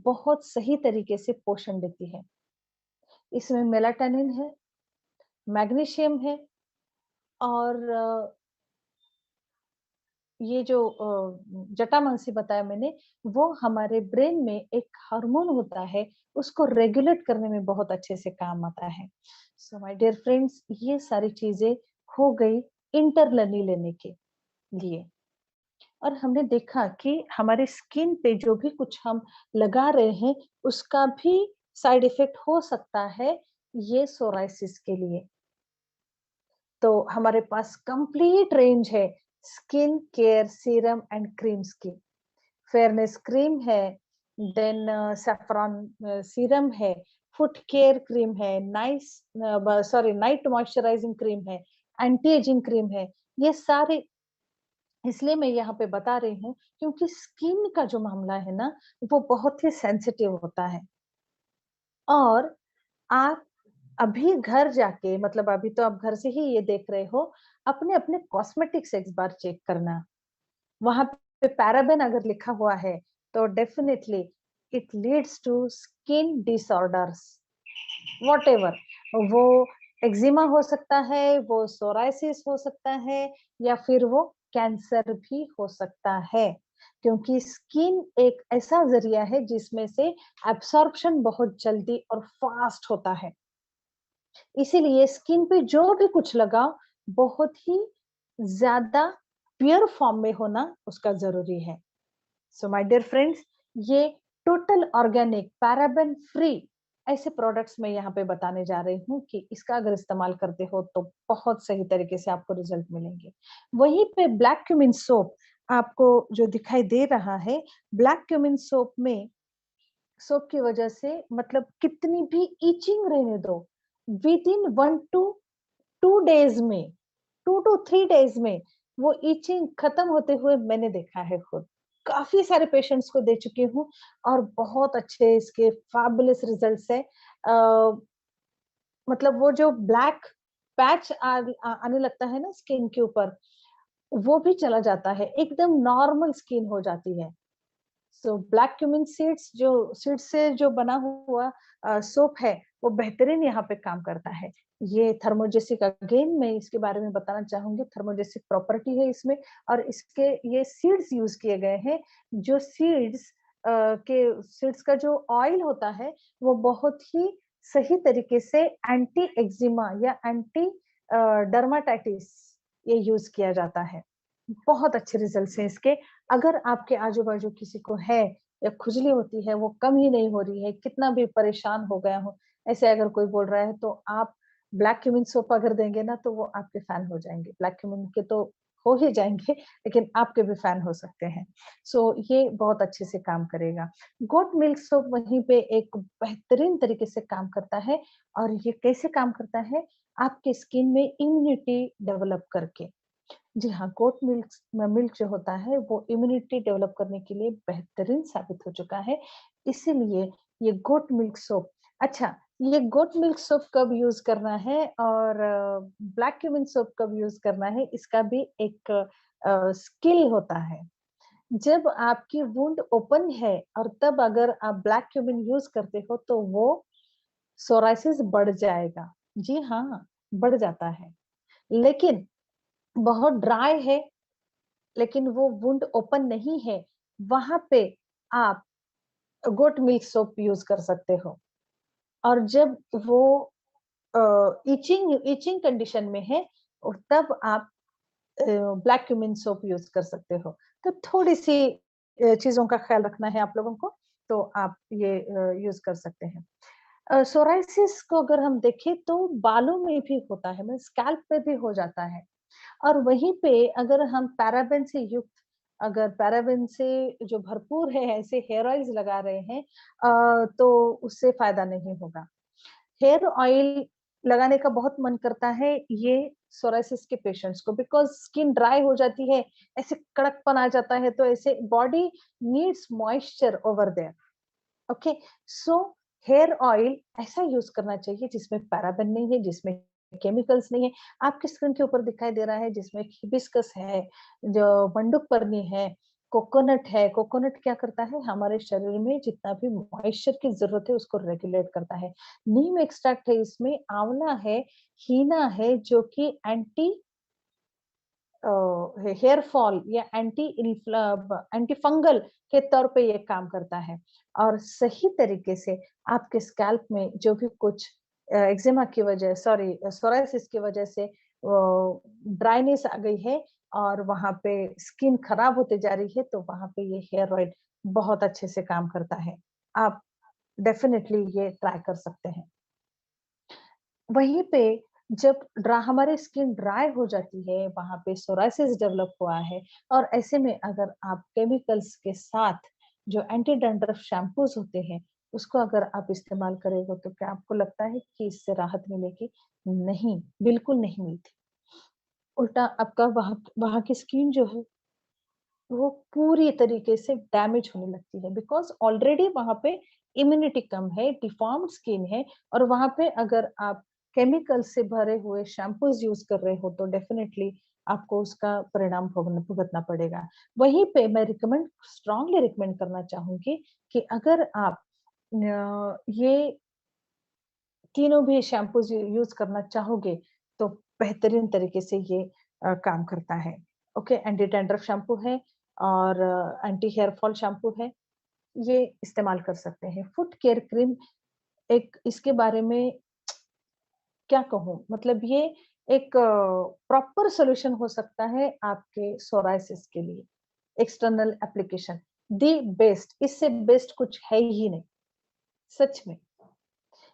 बहुत सही तरीके से पोषण देती है। इसमें मेलाटोनिन है, मैग्नीशियम है और ये जो जटामांसी बताया मैंने, वो हमारे ब्रेन में एक हार्मोन होता है, उसको रेगुलेट करने में बहुत अच्छे से काम आता है। सो माय डियर फ्रेंड्स, ये सारी चीज़ें हो गई इंटरनली लेने के लिए। और हमने देखा कि हमारे स्किन पे जो भी कुछ हम लगा रहे हैं, उसका भी साइड इफ़ेक्ट हो सकता है ये सोरायसिस के लिए। तो हमारे पास कंप्लीट रेंज है skin care serum and creams की। फेयरनेस क्रीम है, देन सैफरॉन सीरम है, फुट केयर क्रीम है, नाइट मॉइस्चराइजिंग क्रीम है, एंटी एजिंग क्रीम है। ये सारे इसलिए मैं यहाँ पे बता रही हूँ क्योंकि स्किन का जो मामला है ना, वो बहुत ही सेंसिटिव होता है। और आप अभी घर जाके मतलब अभी तो आप घर से ही ये देख रहे हो, अपने-अपने कॉस्मेटिक्स एक बार चेक करना। वहाँ पे पैराबेन अगर लिखा हुआ है, तो definitely it leads to skin disorders, whatever. वो एक्जिमा हो सकता है, वो सोरायसिस हो सकता है या फिर वो कैंसर भी हो सकता है। क्योंकि स्किन एक ऐसा ज़रिया है जिसमें से एब्सॉर्प्शन बहुत जल्दी और फास्ट होता है। इसीलिए स्किन पे जो भी कुछ लगाओ, बहुत ही ज़्यादा प्योर फॉर्म में होना उसका ज़रूरी है। सो माय डियर फ्रेंड्स, ये टोटल ऑर्गेनिक पैराबेन फ्री ऐसे प्रोडक्ट्स मैं यहाँ पे बताने जा रही हूँ कि इसका अगर इस्तेमाल करते हो तो बहुत सही तरीके से आपको रिजल्ट मिलेंगे। वहीं पे ब्लैक क्यूमिन सोप आपको जो दिखाई दे रहा है, ब्लैक क्यूमिन सोप की वजह से मतलब कितनी भी इचिंग रहने दो, विद इन 1 टू 2 डेज़ में, 2 टू 3 डेज़ में वो इचिंग खत्म होते हुए मैंने देखा है खुद। काफ़ी सारे पेशेंट्स को दे चुकी हूँ और बहुत अच्छे इसके फैबुलस रिजल्ट्स हैं। मतलब वो जो ब्लैक पैच आने लगता है ना स्किन के ऊपर, वो भी चला जाता है, एकदम नॉर्मल स्किन हो जाती है। सो ब्लैक क्यूमिन सीड्स से जो बना हुआ सोप है, वो बेहतरीन यहाँ पे काम करता है। ये थर्मोजेसिक अगेन मैं इसके बारे में बताना चाहूँगी, थर्मोजेसिक प्रॉपर्टी है इसमें और इसके ये सीड्स यूज़ किए गए हैं, जो सीड्स का जो ऑयल होता है, वो बहुत ही सही तरीके से एंटी एक्जिमा या एंटी डर्माटाइटिस ये यूज़ किया जाता है। बहुत अच्छे रिजल्ट्स हैं इसके। अगर आपके आजू-बाजू किसी को है या खुजली होती है, वो कम ही नहीं हो रही है, कितना भी परेशान हो गया हो, ऐसे अगर कोई बोल रहा है तो आप ब्लैक क्यूमिन सोप अगर देंगे ना तो वो आपके फैन हो जाएँगे। ब्लैक क्यूमिन के तो हो ही जाएँगे लेकिन आपके भी फैन हो सकते हैं। सो ये बहुत अच्छे से काम करेगा। गोट मिल्क सोप वहीं पे एक बेहतरीन तरीके से काम करता है और ये कैसे काम करता है? आपके स्किन में इम्यूनिटी डेवलप करके। जी हाँ, गोट मिल्क जो होता है वो इम्यूनिटी डेवलप करने के लिए बेहतरीन साबित हो चुका है। इसीलिए ये गोट मिल्क सोप अच्छा, ये गोट मिल्क सोप कब यूज़ करना है और ब्लैक क्यूमिन सोप कब यूज़ करना है, इसका भी एक स्किल होता है। जब आपकी वुंड ओपन है और तब अगर आप ब्लैक क्यूमिन यूज़ करते हो तो वो सोरायसिस बढ़ जाएगा। जी हाँ, बढ़ जाता है। लेकिन बहुत ड्राई है लेकिन वो वुंड ओपन नहीं है, वहाँ पे आप गोट मिल्क सोप यूज़ कर सकते हो और जब वो इचिंग कंडीशन में है और तब आप ब्लैक क्यूमिन सोप यूज़ कर सकते हो। तो थोड़ी-सी चीज़ों का ख्याल रखना है आप लोगों को, तो आप ये यूज़ कर सकते हैं। सोरायसिस को अगर हम देखें तो बालों में भी होता है, मतलब स्कैल्प पे भी हो जाता है। और वहीं पे अगर हम पैराबेन से युक्त अगर पैराबेन से जो भरपूर है ऐसे हेयर ऑयल्स लगा रहे हैं तो उससे फ़ायदा नहीं होगा। हेयर ऑयल लगाने का बहुत मन करता है ये सोरायसिस के पेशेंट्स को बिकॉज़ स्किन ड्राई हो जाती है, ऐसे कड़कपन आ जाता है तो ऐसे body needs moisture over there. Okay so hair oil ऐसा यूज करना चाहिए जिसमें पैराबेन नहीं है जिसमें केमिकल्स नहीं है आपके स्किन के ऊपर दिखाई दे रहा है जिसमें हिबिस्कस है जो मंडुकपर्णी है कोकोनट है, कोकोनट क्या करता है, हमारे शरीर में जितना भी मॉइस्चर की जरूरत है उसको रेगुलेट करता है। नीम एक्सट्रैक्ट है, इसमें आंवला है, हीना है, जो कि एंटी हेयर फॉल या एंटी फंगल के तौर पे ये काम करता है। और सही तरीके से आपके स्कैल्प में जो भी कुछ एक्जिमा की वजह, सॉरी, सोराइसिस की वजह से ड्राइनेस आ गई है और वहां पे स्किन खराब होते जा रही है, तो वहां पे ये हेयर ऑयल बहुत अच्छे से काम करता है। आप डेफिनेटली ये ट्राई कर सकते हैं। वहीं पे जब हमारी स्किन ड्राई हो जाती है, वहां पे सोराइसिस डेवलप हुआ है, और ऐसे में अगर आप केमिकल्स के साथ जो एंटी डैंड्रफ शैम्पूज होते हैं उसको अगर आप इस्तेमाल करेंगे, तो क्या आपको लगता है कि इससे राहत मिलेगी? नहीं, बिल्कुल नहीं मिलती। उल्टा आपका वहां वहां की स्किन जो है वो पूरी तरीके से डैमेज होने लगती है, बिकॉज ऑलरेडी वहां पे इम्यूनिटी कम है, डिफॉर्म्ड स्किन है, और वहां पे अगर आप केमिकल से भरे हुए शैम्पूज यूज कर रहे हो तो डेफिनेटली आपको उसका परिणाम भुगतना पड़ेगा। वहीं पे मैं स्ट्रांगली रिकमेंड करना चाहूंगी कि अगर आप ये तीनों भी शैम्पूज यूज करना चाहोगे तो बेहतरीन तरीके से ये काम करता है। ओके, एंटी डैंड्रफ शैम्पू है और एंटी हेयर फॉल शैम्पू है, ये इस्तेमाल कर सकते हैं। फुट केयर क्रीम, एक इसके बारे में क्या कहूँ, मतलब ये एक प्रॉपर सॉल्यूशन हो सकता है आपके सोराइसिस के लिए। एक्सटर्नल एप्लीकेशन दी बेस्ट, इससे बेस्ट कुछ है ही नहीं, सच में।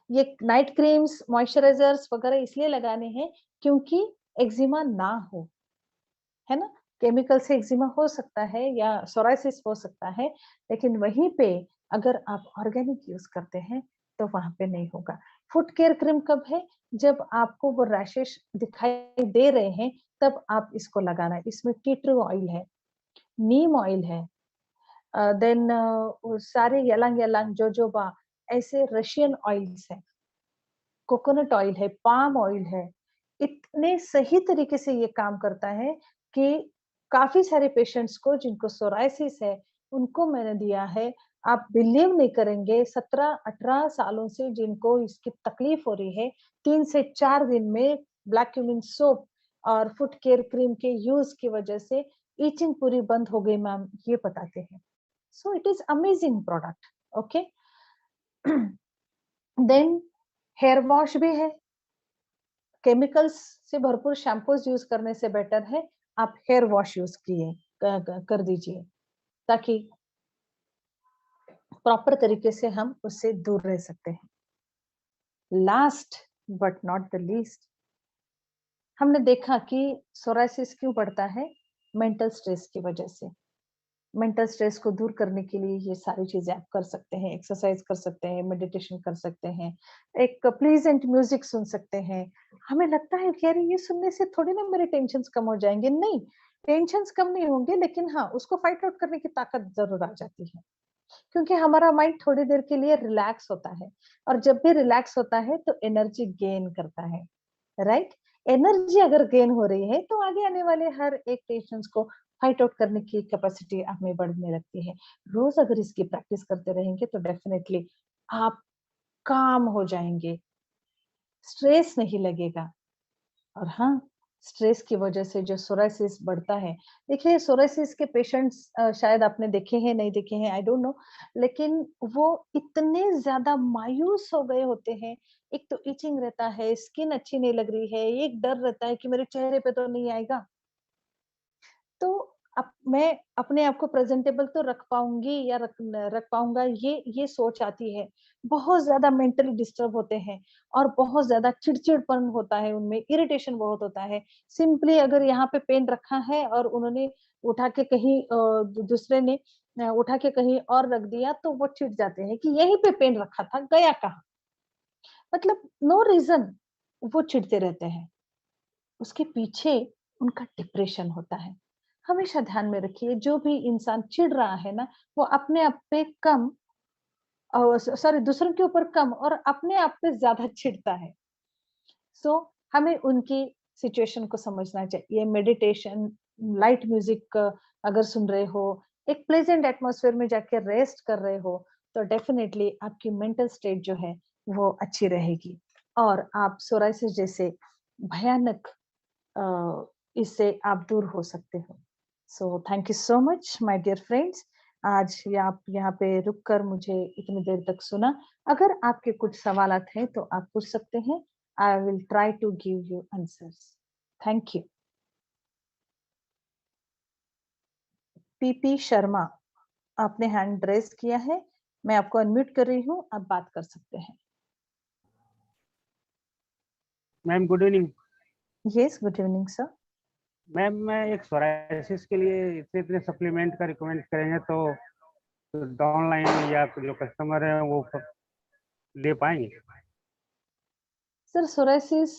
ये नाइट क्रीम्स, मॉइस्चराइजर्स वगैरह इसलिए लगाने हैं क्योंकि एक्जिमा ना हो, है ना? केमिकल से एक्जिमा हो सकता है या सोराइसिस हो सकता है, लेकिन वहीं पे अगर आप ऑर्गेनिक यूज करते हैं तो वहां पे नहीं होगा। फुट केयर क्रीम कब है? जब आपको वो रैशेस दिखाई दे रहे हैं, तब आप इसको लगाना है। इसमें टी ट्री ऑयल है, नीम ऑयल है, देन सारे यलांग यलांग जोजोबा, ऐसे रशियन ऑयल्स हैं, कोकोनट ऑयल है, पाम ऑयल है। इतने सही तरीके से ये काम करता है कि काफ़ी सारे पेशेंट्स को जिनको सोराइसिस है, उनको मैंने दिया है। आप बिलीव नहीं करेंगे, 17-18 सालों से जिनको इसकी तकलीफ हो रही है, 3 से 4 दिन में ब्लैक क्यूमिन सोप और फुट केयर क्रीम के यूज़ की वजह से इचिंग पूरी बंद हो गई मैम, ये बताते हैं। So it is amazing product, okay? Then hair wash भी है। केमिकल्स से भरपूर शैम्पूज यूज करने से बेटर है आप हेयर वॉश यूज किए कर दीजिए, ताकि प्रॉपर तरीके से हम उससे दूर रह सकते हैं। Last but not the least, हमने देखा कि सोराइसिस क्यों बढ़ता है? मेंटल स्ट्रेस की वजह से। मेंटल स्ट्रेस को दूर करने के लिए ये सारी चीजें आप कर सकते हैं, एक्सरसाइज कर सकते हैं, मेडिटेशन कर सकते हैं, एक प्लीजेंट म्यूजिक सुन सकते हैं। हमें लगता है कि यार ये सुनने से थोड़ी ना मेरे टेंशन्स कम हो जाएंगे, नहीं, टेंशन्स कम नहीं होंगे, लेकिन हाँ, उसको फाइट आउट करने की ताकत जरूर आ जाती है, क्योंकि हमारा माइंड थोड़ी देर के लिए रिलैक्स होता है, और जब भी रिलैक्स होता है तो एनर्जी गेन करता है, राइट? एनर्जी अगर गेन हो रही है तो आगे आने वाले हर एक टेंशन्स को फाइट आउट करने की कैपेसिटी आप में बढ़ने लगती है। रोज अगर इसकी प्रैक्टिस करते रहेंगे तो डेफिनेटली आप काम हो जाएंगे, स्ट्रेस नहीं लगेगा। और हाँ, स्ट्रेस की वजह से जो सोराइसिस बढ़ता है, देखिए सोराइसिस के पेशेंट्स शायद आपने देखे हैं, नहीं देखे हैं, आई डोंट नो, लेकिन वो इतने ज़्यादा मायूस हो गए होते हैं। एक तो इचिंग रहता है, स्किन अच्छी नहीं लग रही है, एक डर रहता है कि मेरे चेहरे पे तो नहीं आएगा। तो अब मैं अपने आप को प्रेजेंटेबल तो रख पाऊँगी या रख पाऊँगा, ये सोच आती है। बहुत ज़्यादा मेंटली डिस्टर्ब होते हैं और बहुत ज़्यादा चिड़चिड़पन होता है उनमें, इरिटेशन बहुत होता है। सिंपली अगर यहाँ पे पेन रखा है और उन्होंने उठा के कहीं दूसरे ने उठा के कहीं और रख दिया, तो वो चिढ़ जाते हैं कि यहीं पे पेन रखा था, गया कहाँ? मतलब नो रीज़न वो चिढ़ते रहते हैं। उसके पीछे उनका डिप्रेशन होता है। हमेशा ध्यान में रखिए, जो भी इंसान चिढ़ रहा है ना, वो अपने आप पे कम सॉरी, दूसरों के ऊपर कम और अपने आप पे ज़्यादा चिढ़ता है। सो हमें उनकी सिचुएशन को समझना चाहिए। मेडिटेशन, लाइट म्यूज़िक अगर सुन रहे हो एक प्लेजेंट एटमॉस्फेयर में जाके रेस्ट कर रहे हो, तो डेफिनेटली आपकी मेंटल स्टेट जो है वो अच्छी रहेगी और आप सोराइसिस जैसे भयानक इससे आप दूर हो सकते हो। So thank you so much my dear friends, आज ये आप यहाँ पे रुक कर मुझे इतनी देर तक सुना। अगर आपके कुछ सवालात हैं तो आप पूछ सकते हैं। I will try to give you answers. Thank you. PP Sharma, आपने हैंड रेज किया है, मैं आपको अनम्यूट कर रही हूँ, आप बात कर सकते हैं। Ma'am good evening. Yes, good evening sir. Ma'am मैं एक सोराइसिस के लिए इतने इतने सप्लीमेंट का रिकमेंड करेंगे तो ऑनलाइन या जो कस्टमर है वो ले पाएंगे? सर सोराइसिस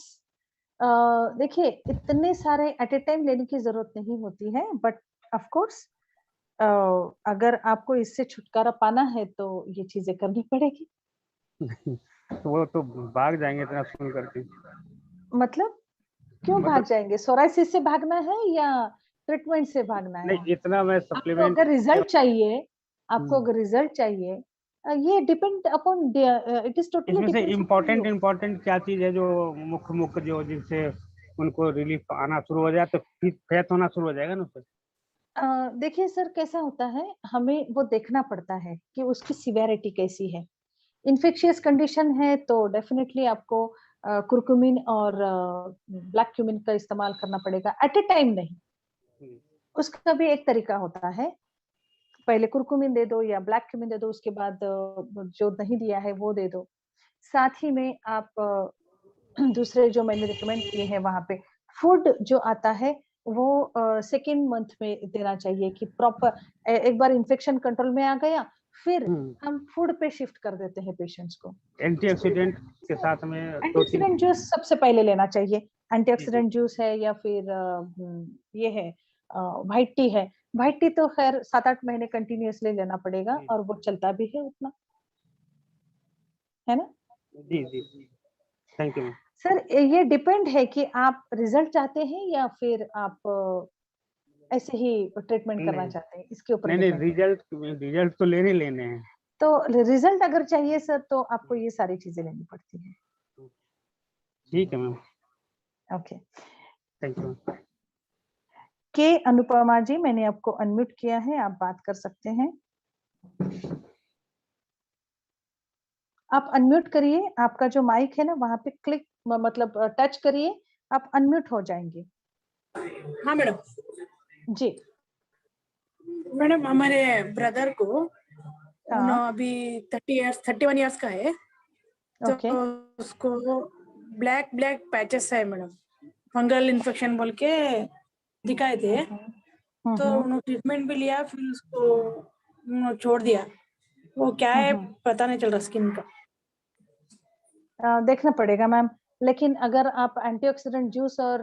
देखिए इतने सारे एट ए टाइम लेने की जरूरत नहीं होती है, बट ऑफ कोर्स अगर आपको इससे छुटकारा पाना है तो ये चीजें करनी पड़ेगी। तो वो तो भाग जाएंगे इतना सुन करके। मतलब क्यों भाग मतलब जाएंगे? सोराइसिस से भागना है या ट्रीटमेंट से भागना है? नहीं, इतना मैं आपको सप्लीमेंट अगर रिजल्ट चाहिए, आपको अगर रिजल्ट चाहिए, ये depend upon it is totally इसमें से depends upon important you. Important क्या चीज है जो मुख्य मुख्य जो जिनसे उनको रिलीफ आना शुरू हो जाए तो फिर फैत होना शुरू हो जाएगा ना फिर? देखिए सर कैसा होता है, हमें वो देखना पड़ता है कि उसकी सिवियरिटी कैसी है। इन्फेक्शियस कंडीशन है तो डेफिनेटली आपको कुरकुमिन और ब्लैक क्यूमिन का इस्तेमाल करना पड़ेगा, एट ए टाइम नहीं। हम्म, उसका भी एक तरीका होता है, पहले कुरकुमिन दे दो या ब्लैक क्यूमिन दे दो, उसके बाद जो नहीं दिया है वो दे दो। साथ ही में आप दूसरे जो मैंने रिकमेंड किए हैं वहाँ पे फूड जो आता है वो सेकेंड मंथ में देना चाहिए कि प्रॉपर एक बार इन्फेक्शन कंट्रोल में आ गया, फिर हम फूड पे शिफ्ट कर देते हैं पेशेंट्स को। एंटीऑक्सीडेंट के साथ में दो तीन। एंटीऑक्सीडेंट जूस सबसे पहले लेना चाहिए। जी जी। एंटीऑक्सीडेंट जूस है या फिर ये है व्हाइट टी है। व्हाइट टी तो खैर 7-8 महीने कंटिन्यूअसली लेना पड़ेगा जी और वो चलता भी है उतना, है ना? जी जी। Thank you. सर ये डिपेंड है कि आप रिजल्ट चाहते हैं या फिर आप ऐसे ही ट्रीटमेंट करना नहीं चाहते हैं, इसके ऊपर नहीं नहीं, डिपेंड है। रिजल्ट रिजल्ट तो लेने लेने हैं। तो रिजल्ट अगर चाहिए सर तो आपको ये सारी चीजें लेनी पड़ती है। ठीक है मैम। ओके। Thank you. के अनुपमा जी, मैंने आपको अनम्यूट किया है, आप बात कर सकते हैं। आप अनम्यूट करिए, आपका जो माइक है ना वहां पे क्लिक मतलब टच करिए, आप अनम्यूट हो जाएंगे। हाँ मैडम। जी। मैडम हमारे ब्रदर को हाँ। अभी 31 इयर्स का है, तो ओके। उसको ब्लैक ब्लैक पैचेस है मैडम, फंगल इन्फेक्शन बोल के दिखाए थे। तो उन्होंने ट्रीटमेंट भी लिया, फिर उसको उन्होंने छोड़ दिया। वो क्या है पता नहीं चल रहा स्किन का। देखना पड़ेगा मैम, लेकिन अगर आप एंटीऑक्सीडेंट जूस और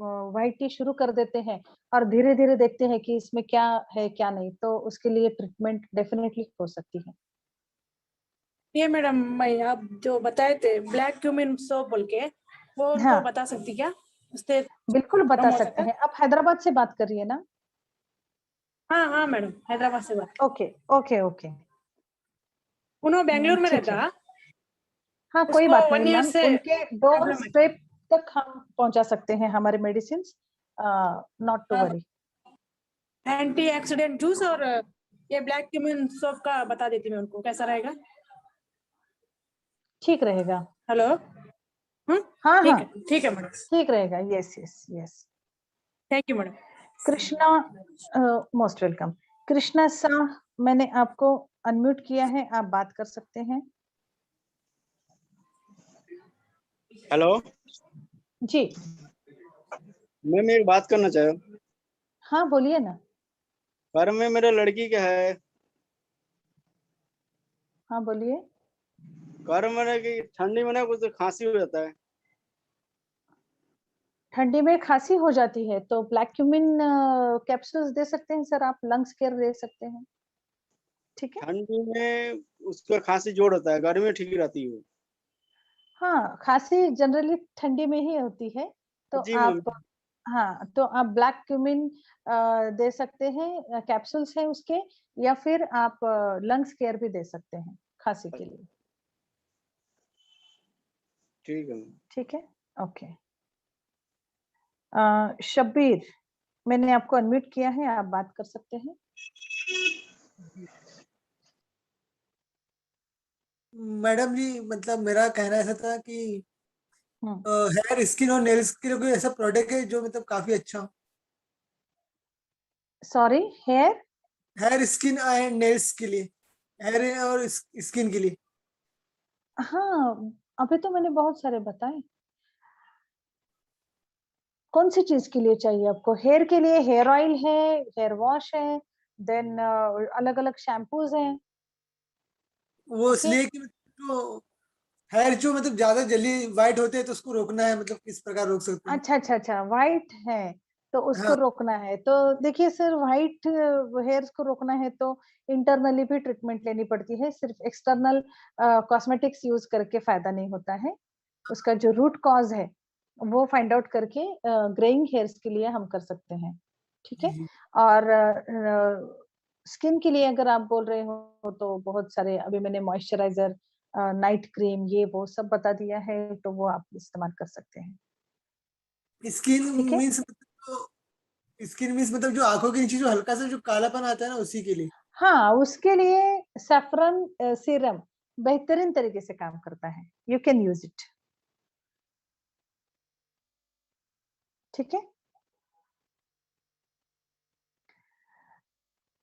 व्हाइट टी शुरू कर देते हैं और धीरे धीरे देखते हैं कि इसमें क्या है क्या नहीं, तो उसके लिए ट्रीटमेंट डेफिनेटली हो सकती है। ये मैडम मैं आप जो बताए थे ब्लैक क्यूमिन सोप बोल के, वो उनको हाँ बता सकती क्या? उससे बिल्कुल कम बता हो सकते सकता है? हैं। आप हैदराबाद से बात करिए ना। हाँ हाँ मैडम, हैदराबाद से बात। Okay okay okay. उन्होंने बेंगलुरु में ठीक है। रहता, हाँ कोई उसको बात नहीं 1 ईयर मैम, से उनके डोर प्रॉब्लम है। स्टेप तक हम पहुंचा सकते हैं हमारे medicine, not to worry. Antioxidant juice और ये ब्लैक क्यूमिन सोप का बता देती मैं उनको, कैसा रहेगा? ठीक रहेगा। हेलो। हाँ हाँ ठीक है मैडम। ठीक रहेगा। Yes yes yes. Thank you madam. Krishna, most welcome. Krishna Shah, मैंने आपको अनम्यूट किया है, आप बात कर सकते हैं। हेलो जी। मैम, एक बात करना चाहे। हाँ बोलिए ना। घर में मेरे लड़की का है। हाँ बोलिए। घर में ना कि ठंडी में ना कुछ खांसी हो जाता है। ठंडी में खांसी हो जाती है तो ब्लैक क्यूमिन कैप्सूल्स दे सकते हैं सर, आप लंग्स केयर दे सकते हैं। ठीक है। ठंडी में उसका खांसी जोड़ होता है, गर्मी में ठीक रहती है। हाँ खांसी जनरली ठंडी में ही होती है, तो जी आप मैम। हाँ, तो आप ब्लैक क्यूमिन दे सकते हैं, कैप्सूल्स हैं उसके, या फिर आप लंग्स केयर भी दे सकते हैं खांसी के लिए। ठीक है मैम। ठीक है, ओके। शब्बीर, मैंने आपको अनम्यूट किया है, आप बात कर सकते हैं। मैडम जी, मतलब मेरा कहना ऐसा था कि हम्म, हेयर, स्किन और नेल्स के लिए कोई ऐसा प्रोडक्ट है जो मतलब काफी अच्छा हो? Sorry, hair? Hair, skin and nails के लिए, हेयर और स्किन के लिए। हाँ, अभी तो मैंने बहुत सारे बताए। कौन सी चीज के लिए चाहिए आपको? हेयर के लिए हेयर ऑयल है, हेयर वॉश है, देन अलग अलग शैम्पूज हैं। वो ओके, इसलिए कि तो हेयर जो मतलब ज्यादा जल्दी व्हाइट होते हैं तो उसको रोकना है, मतलब किस प्रकार रोक सकते हैं? अच्छा अच्छा अच्छा, व्हाइट है तो उसको हाँ, रोकना है। तो देखिए सर, व्हाइट हेयर्स को रोकना है तो इंटरनली भी ट्रीटमेंट लेनी पड़ती है, सिर्फ एक्सटर्नल कॉस्मेटिक्स यूज करके फायदा नहीं होता है। उसका जो रूट कॉज है वो फाइंड आउट करके ग्रेइंग हेयर्स के लिए हम कर सकते हैं। ठीक है। जी। और स्किन के लिए अगर आप बोल रहे हो तो बहुत सारे, अभी मैंने मॉइस्चराइजर, नाइट क्रीम, ये वो सब बता दिया है, तो वो आप इस्तेमाल कर सकते हैं। स्किन ठीक है। मीन्स स्किन मीन्स मतलब जो आंखों के नीचे जो हल्का सा जो कालापन आता है ना, उसी के लिए। हाँ, उसके लिए सैफरन सीरम बेहतरीन तरीके से काम करता है, यू कैन यूज इट। ठीक है।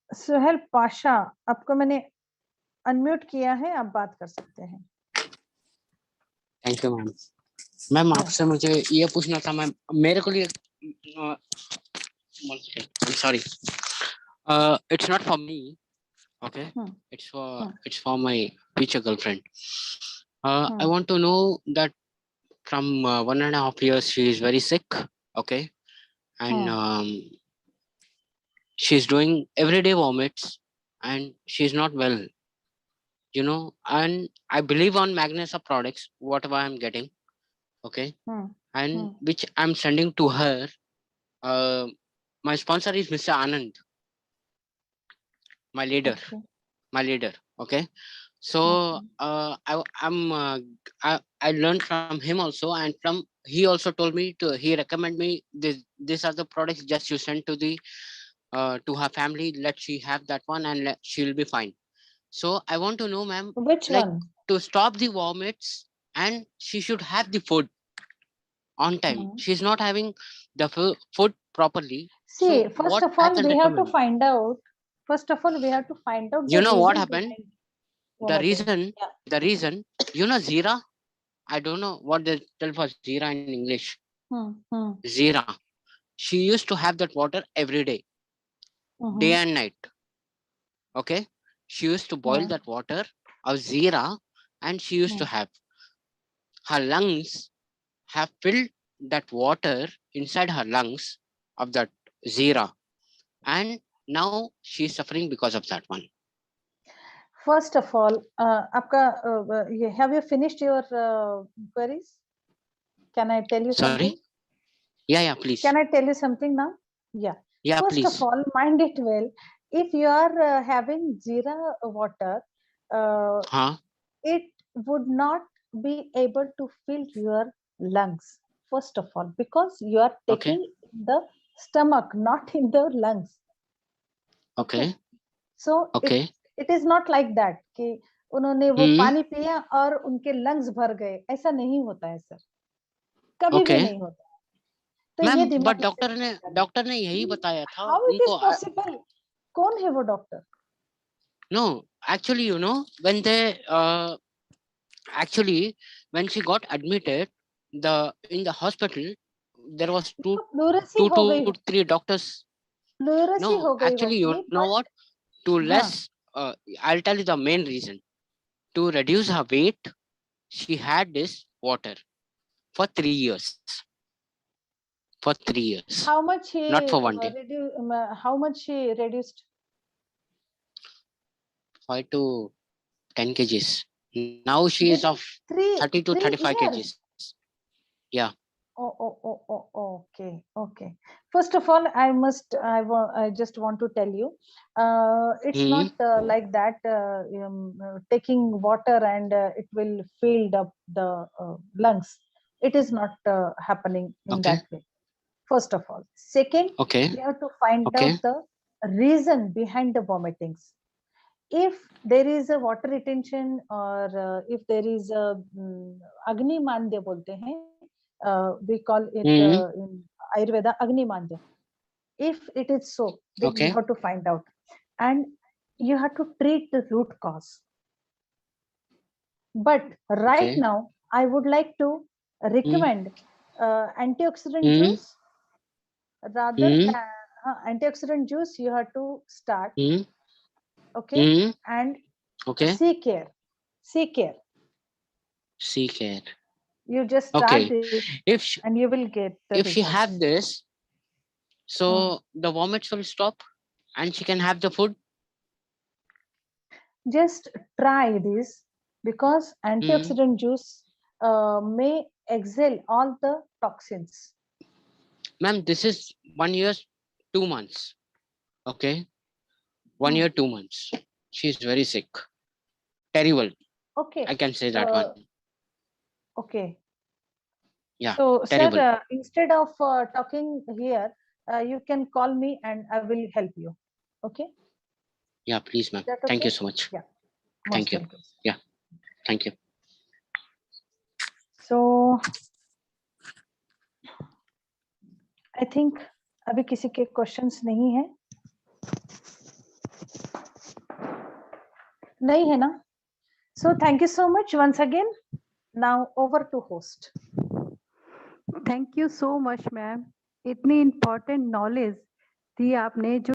सुहेल पाशा, आपको मैंने अनम्यूट किया है, आप बात कर सकते हैं। Thank you ma'am. मैम या आपसे मुझे ये पूछना था मैम, मेरे को लिए sorry, it's not for me, okay, hmm it's for my future girlfriend. I hmm want to know that from 1.5 years she is very sick, okay, and hmm she's doing everyday vomits and she's not well, and I believe on Magnesa products whatever I'm getting, okay, hmm and hmm, which I'm sending to her. uh, my sponsor is Mr. Anand, my leader, okay okay. So okay I learned from him also, and from he also told me to, he recommend me these are the products, just you send to her family, let she have that one and she will be fine. So I want to know ma'am, which like, one? to stop the vomits, and she should have the food on time. She's not having the food properly. See, So first what of I all can we have to recommend? find out, You the know what reason happened? behind The vomiting. reason, Yeah. Zira. I don't know what they tell for Zira in English. Hmm. Zira. She used to have that water every day, day and night. Okay. She used to boil that water of Zira, and she used to have. Her lungs have filled that water inside her lungs of that Zira. And now she's suffering because of that one. First of all, आपका have you finished your queries? Can I tell you something? Sorry? Yeah, please. Can I tell you something now? Yeah. Yeah, First of please. all, mind it well. If you are having Zira water, Huh? it would not be able to fill your lungs. First of all, because you are Okay. taking the stomach, not in the lungs. Okay. So Okay. it is not like that कि उन्होंने वो पानी पिया और उनके lungs भर गए, ऐसा नहीं होता है सर, कभी भी Okay. नहीं होता। तो ये मैम, बट दिमाग में set डॉक्टर ने यही करना। बताया था How it is उनको। possible? कौन है वो doctor? No, actually, when they actually when she got admitted, in the hospital, there was फ्लोरेसी two हो to गई, three doctors. फ्लोरेसी No, हो गई actually, you होगी, know बट what? To हाँ, less, I'll tell you the main reason. To reduce her weight, she had this water for 3 years. For 3 years, how much he not for one day. how much she reduced? 5 to 10 kgs. Now she is Within of three 30 to three 35 years. kgs. Yeah. Okay. First of all, I just want to tell you, it's not like that. Taking water and it will fill up the lungs. It is not happening in Okay. that way. First of all, second, Okay. you have to find Okay. out the reason behind the vomitings. If there is a water retention or if there is a agni mandya bolte hain, we call it in Ayurveda agni mandya. If it is so, then Okay. you have to find out and you have to treat the root cause. But right Okay. now, I would like to recommend antioxidant Mm. juice rather Mm. than antioxidant juice. You have to start, Mm. okay, Mm. and Okay. seek care. Seek care. Seek care. You just Okay. start this If she, and you will get the if she results. have this, so the vomits will stop and she can have the food. Just try this because antioxidant juice may exhale all the toxins. Ma'am, this is 1 year, 2 months. Okay. 1 year, 2 months. She's very sick. Terrible. Okay. I can say that one. Okay. Yeah. So, Terrible. sir, instead of talking here, you can call me and I will help you. Okay. Yeah, please, ma'am. Is that Thank you okay? so much. Yeah. Thank Most you. welcome. Yeah. Thank you. So, I think अभी किसी के questions नहीं है. नहीं है ना? So thank you so much once again. Now over to host. Thank you so much, ma'am. इतनी important knowledge दी आपने जो